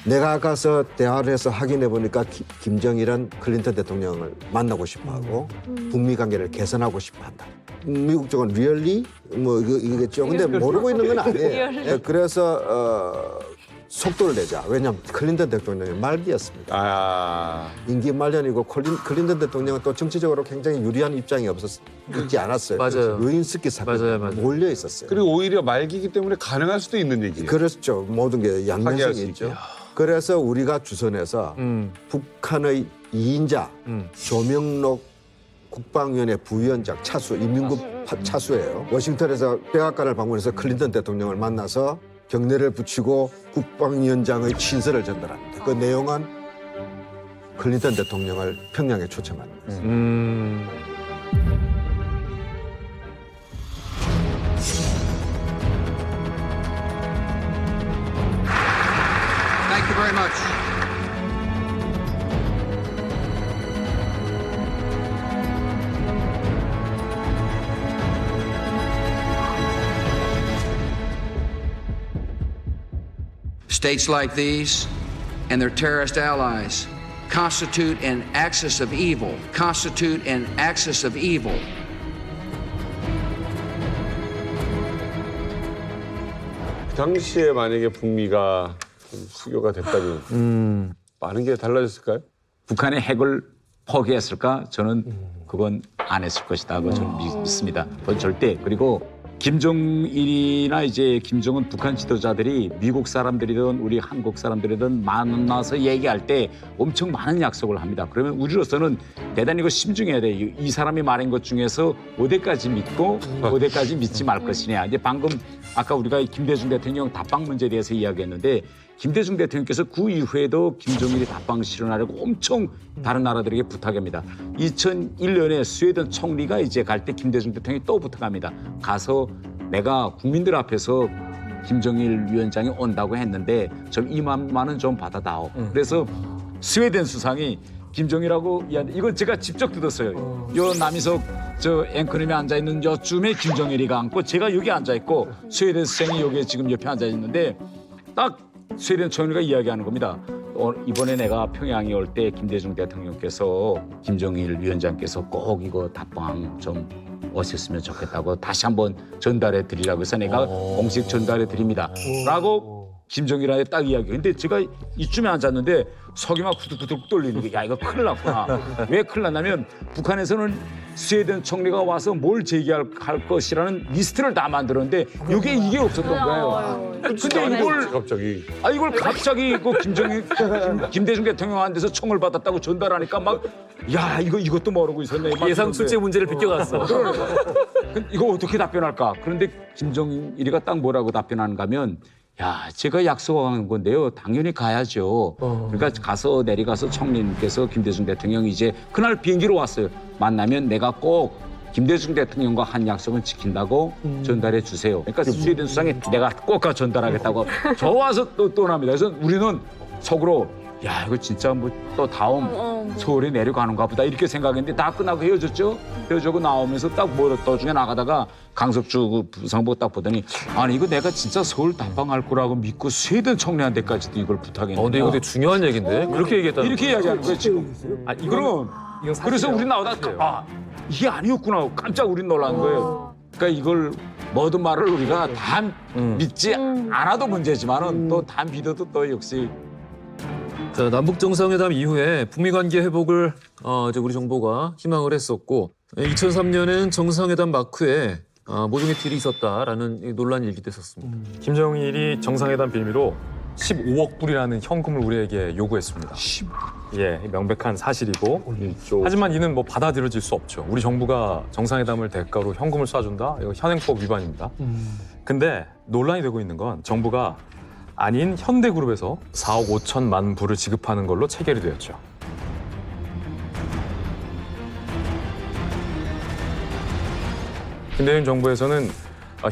내가 가서 대화를 해서 확인해 보니까 김정일은 클린턴 대통령을 만나고 싶어하고 북미 관계를 개선하고 싶어한다. 미국 쪽은 리얼리 뭐 이거겠죠. 근데 모르고 있는 건 아니에요. 그래서 속도를 내자. 왜냐하면 클린턴 대통령의 말기였습니다. 임기 말년이고 클린턴 대통령은 또 정치적으로 굉장히 유리한 입장이 있지 않았어요. 맞아요. 루인스키 사건이 몰려 있었어요. 그리고 오히려 말기이기 때문에 가능할 수도 있는 얘기예요. 그렇죠. 모든 게 양면성이 있죠. 있게. 그래서 우리가 주선해서 북한의 2인자 조명록 국방위원회 부위원장 차수, 임민국 차수예요. 워싱턴에서 백악관을 방문해서 클린턴 대통령을 만나서 경례를 붙이고 국방위원장의 친서를 전달합니다. 그 내용은 클린턴 대통령을 평양에 초청합니다. Thank you very much. States like these and their terrorist allies constitute an axis of evil, constitute an axis of evil. 그 당시에 만약에 북미가 좀 수교가 됐다면 많은 게 달라졌을까요? 북한의 핵을 포기했을까? 저는 그건 안 했을 것이다고 저는 믿습니다. 그건 절대. 그리고 김정일이나 이제 김정은 북한 지도자들이 미국 사람들이든 우리 한국 사람들이든 만나서 얘기할 때 엄청 많은 약속을 합니다. 그러면 우리로서는 대단히 이거 심중해야 돼. 이 사람이 말한 것 중에서 어디까지 믿고 어디까지 믿지 말 것이냐. 이제 방금 아까 우리가 김대중 대통령 답방 문제에 대해서 이야기했는데 김대중 대통령께서 그 이후에도 김정일이 답방 실현하려고 엄청 다른 나라들에게 부탁합니다. 2001년에 스웨덴 총리가 이제 갈 때 김대중 대통령이 또 부탁합니다. 가서 내가 국민들 앞에서 김정일 위원장이 온다고 했는데 좀 2만 원은 좀 받아다오. 그래서 스웨덴 수상이 김정일하고 이건 제가 직접 들었어요. 요 남이석 저 앵커님이 앉아 있는 요쯤에 김정일이가 앉고 제가 여기 앉아 있고 스웨덴 수상이 여기 지금 옆에 앉아 있는데 딱 스웨덴 총리가 이야기하는 겁니다. 이번에 내가 평양에 올 때 김대중 대통령께서 김정일 위원장께서 꼭 이거 답방 좀 오셨으면 좋겠다고 다시 한번 전달해 드리라고 해서 내가 공식 전달해 드립니다. 라고 김정일한테 딱 이야기. 근데 제가 이쯤에 앉았는데 속이 막 후두둑 떨리는 게 야 이거 큰일 났구나. 왜 큰일 났냐면 북한에서는 스웨덴 총리가 와서 뭘 제기할 것이라는 리스트를 다 만들었는데 이게 없었던 거예요. 근데 이걸 갑자기 그 김대중 대통령한테서 총을 받았다고 전달하니까 막 야 이것도 모르고 있었네. 예상 출제 문제를 비껴갔어. 이거 어떻게 답변할까? 그런데 김정일이가 딱 뭐라고 답변하는가 하면 야, 제가 약속한 건데요. 당연히 가야죠. 그러니까 가서 내려가서 총리님께서 김대중 대통령이 이제 그날 비행기로 왔어요. 만나면 내가 꼭 김대중 대통령과 한 약속은 지킨다고 전달해 주세요. 그러니까 스웨덴 수상이 내가 꼭 전달하겠다고 저 와서 또 떠납니다. 그래서 우리는 속으로 야 이거 진짜 뭐 또 다음 서울에 내려가는가 보다 이렇게 생각했는데 다 끝나고 헤어졌죠. 헤어지고 나오면서 딱 뭐 도중에 나가다가 강석주 그 부상보 딱 보더니 아니 이거 내가 진짜 서울 단방할 거라고 믿고 스웨덴 청년한테까지도 이걸 부탁했는데. 근데 이거 되게 중요한 얘기인데 그렇게 얘기했다는 이렇게 이야기하는 거예요 지금. 아, 그럼 그래서 우리 나오다 이게 아니었구나 깜짝 우리 놀란 거예요. 그러니까 이걸 모든 말을 우리가 다 믿지 않아도 문제지만은 또 다 믿어도 또 역시. 자, 남북 정상회담 이후에 북미 관계 회복을 이제 우리 정부가 희망을 했었고 2003년엔 정상회담 막후에 모종의 딜이 있었다라는 논란이 일기됐었습니다. 김정일이 정상회담 빌미로 15억 불이라는 현금을 우리에게 요구했습니다. 예, 명백한 사실이고 하지만 이는 뭐 받아들여질 수 없죠. 우리 정부가 정상회담을 대가로 현금을 쏴준다? 이거 현행법 위반입니다. 근데 논란이 되고 있는 건 정부가 아닌 현대그룹에서 4억 5천만 불을 지급하는 걸로 체결이 되었죠. 김대중 정부에서는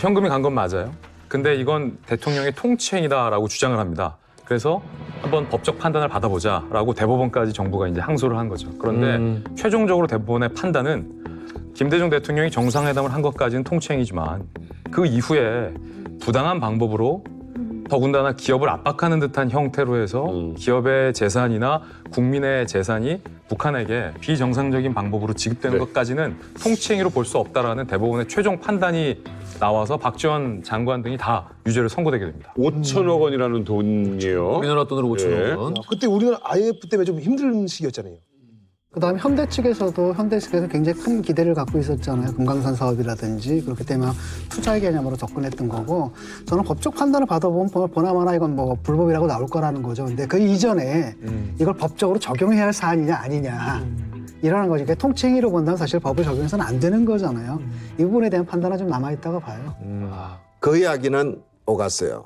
현금이 간 건 맞아요. 근데 이건 대통령의 통치행위다라고 주장을 합니다. 그래서 한번 법적 판단을 받아보자라고 대법원까지 정부가 이제 항소를 한 거죠. 그런데 최종적으로 대법원의 판단은 김대중 대통령이 정상회담을 한 것까지는 통치행위지만 그 이후에 부당한 방법으로 더군다나 기업을 압박하는 듯한 형태로 해서 기업의 재산이나 국민의 재산이 북한에게 비정상적인 방법으로 지급되는 것까지는 통치행위로 볼 수 없다라는 대법원의 최종 판단이 나와서 박지원 장관 등이 다 유죄를 선고되게 됩니다. 5천억 원이라는 돈이에요. 우리나라 돈으로 5천억 원. 그때 우리나라 IMF 때문에 좀 힘든 시기였잖아요. 그다음에 현대 측에서 굉장히 큰 기대를 갖고 있었잖아요. 금강산 사업이라든지 그렇기 때문에 투자의 개념으로 접근했던 거고 저는 법적 판단을 받아보면 보나마나 이건 뭐 불법이라고 나올 거라는 거죠. 근데 그 이전에 이걸 법적으로 적용해야 할 사안이냐 아니냐 이러는 거지. 그러니까 통치행위로 본다면 사실 법을 적용해서는 안 되는 거잖아요. 이 부분에 대한 판단은 좀 남아있다고 봐요. 그 이야기는 오갔어요.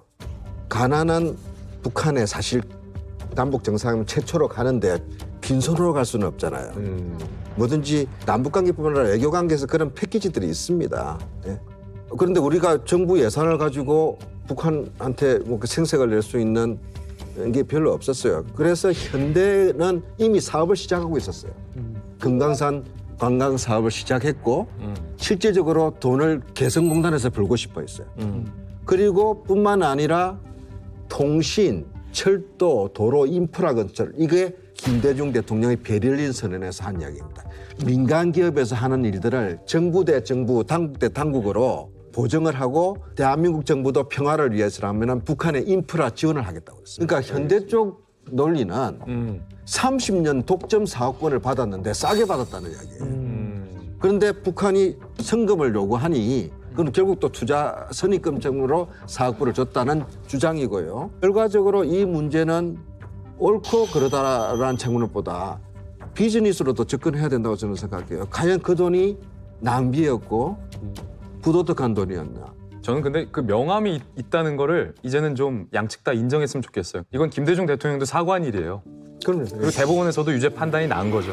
가난한 북한에 사실 남북 정상회담 최초로 가는데 빈손으로 갈 수는 없잖아요. 뭐든지 남북관계뿐만 아니라 외교관계에서 그런 패키지들이 있습니다. 예. 그런데 우리가 정부 예산을 가지고 북한한테 뭐 그 생색을 낼 수 있는 게 별로 없었어요. 그래서 현대는 이미 사업을 시작하고 있었어요. 금강산 관광 사업을 시작했고 실질적으로 돈을 개성공단에서 벌고 싶어 했어요. 그리고 뿐만 아니라 통신, 철도, 도로, 인프라 건설 이게 김대중 대통령이 베를린 선언에서 한 이야기입니다. 민간 기업에서 하는 일들을 정부 대 정부, 당국 대 당국으로 보정을 하고 대한민국 정부도 평화를 위해서라면 북한의 인프라 지원을 하겠다고 했어요. 그러니까 현대 쪽 논리는 30년 독점 사업권을 받았는데 싸게 받았다는 이야기예요. 그런데 북한이 성금을 요구하니 그건 결국 또 투자 선입금증으로 사업부를 줬다는 주장이고요. 결과적으로 이 문제는 옳고 그러다라는 측면보다 비즈니스로도 접근해야 된다고 저는 생각해요. 과연 그 돈이 낭비였고 부도덕한 돈이었나. 저는 근데 그 명함이 있다는 거를 이제는 좀 양측 다 인정했으면 좋겠어요. 이건 김대중 대통령도 사과한 일이에요. 그리고 대법원에서도 유죄 판단이 난 거죠.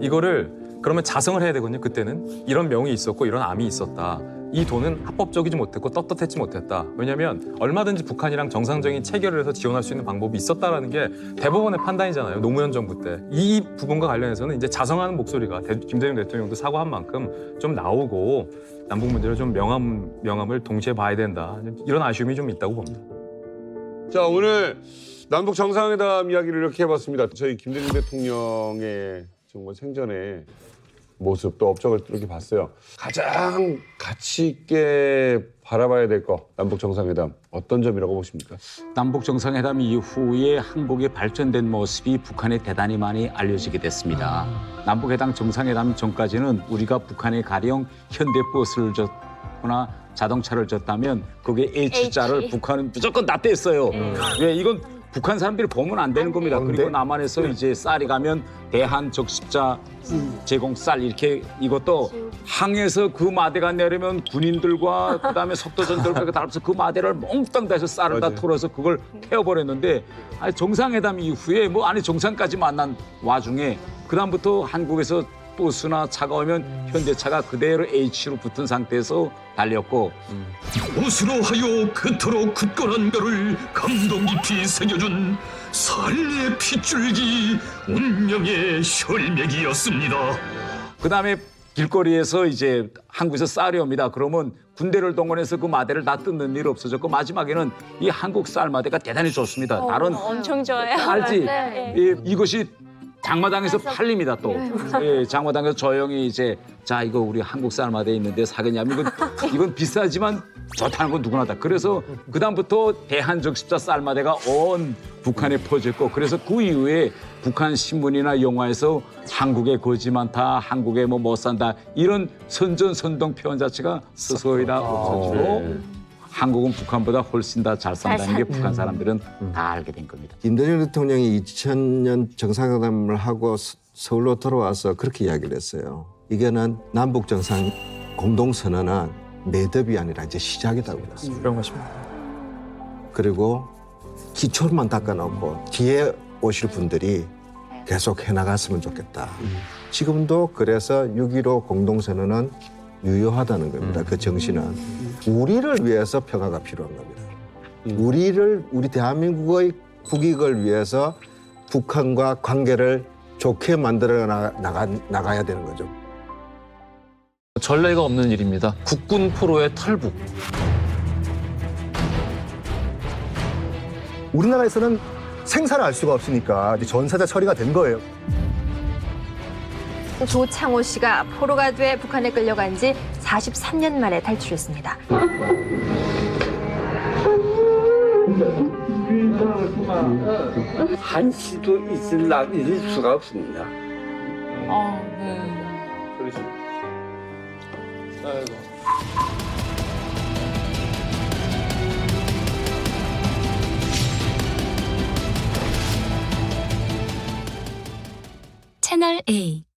이거를 그러면 자성을 해야 되거든요. 그때는 이런 명이 있었고 이런 암이 있었다. 이 돈은 합법적이지 못했고 떳떳했지 못했다. 왜냐하면 얼마든지 북한이랑 정상적인 체결을 해서 지원할 수 있는 방법이 있었다라는 게 대법원의 판단이잖아요. 노무현 정부 때. 이 부분과 관련해서는 이제 자성하는 목소리가 김대중 대통령도 사과한 만큼 좀 나오고 남북 문제를 좀 명함을 동시에 봐야 된다. 이런 아쉬움이 좀 있다고 봅니다. 자, 오늘 남북 정상회담 이야기를 이렇게 해봤습니다. 저희 김대중 대통령의 정말 생전에 모습 또 업적을 이렇게 봤어요. 가장 가치 있게 바라봐야 될 거 남북 정상회담 어떤 점이라고 보십니까? 남북 정상회담 이후에 한국의 발전된 모습이 북한에 대단히 많이 알려지게 됐습니다. 남북 회담 정상회담 전까지는 우리가 북한에 가령 현대버스를 줬거나 자동차를 줬다면 거기에 H자를 북한은 무조건 다 뗐어요. 왜 이건 북한 사람들이 보면 안 되는 겁니다. 그리고 남한에서 이제 쌀이 가면 대한 적십자 제공 쌀 이렇게 이것도 항에서 그 마대가 내려면 군인들과 그다음에 속도전들과 달아서 그 마대를 몽땅 다해서 쌀을 다 털어서 그걸 태워버렸는데 아니 정상회담 이후에 정상까지 만난 와중에 그다음부터 한국에서 버스나 차가 오면 현대차가 그대로 H로 붙은 상태에서 달렸고 옷으로 하여 그토록 굳건한 뼈를 감동 깊이 새겨준 살리의 핏줄기 운명의 혈맥이었습니다. 그다음에 길거리에서 이제 한국에서 쌀이 옵니다. 그러면 군대를 동원해서 그 마대를 다 뜯는 일 없어졌고 마지막에는 이 한국 쌀 마대가 대단히 좋습니다. 다른 엄청 좋아요. 알지? 네. 이것이 장마당에서 팔립니다 또. 예, 장마당에서 조용히 이제 자 이거 우리 한국 쌀 마대 있는데 사겠냐면 이건 비싸지만 좋다는 건 누구나 다. 그래서 그다음부터 대한적십자 쌀 마대가 온 북한에 퍼졌고 그래서 그 이후에 북한 신문이나 영화에서 한국에 거지 많다, 한국에 뭐 못 산다 이런 선전선동 표현 자체가 서서히 다 없어지고 한국은 북한보다 훨씬 더 잘 산다는 게 북한 사람들은 다 알게 된 겁니다. 김대중 대통령이 2000년 정상회담을 하고 서울로 돌아와서 그렇게 이야기를 했어요. 이거는 남북 정상 공동선언은 매듭이 아니라 이제 시작이라고 그랬어요. 그런 것입니다. 그리고 기초만 닦아놓고 뒤에 오실 분들이 계속 해나갔으면 좋겠다. 지금도 그래서 6.15 공동선언은 유효하다는 겁니다. 그 정신은. 우리를 위해서 평화가 필요한 겁니다. 우리 대한민국의 국익을 위해서 북한과 관계를 좋게 만들어 나가야 되는 거죠. 전례가 없는 일입니다. 국군 포로의 탈북. 우리나라에서는 생사를 알 수가 없으니까 이제 전사자 처리가 된 거예요. 조창호 씨가 포로가 돼 북한에 끌려간 지 43년 만에 탈출했습니다. 한시도 있을 수가 없습니다. 채널 A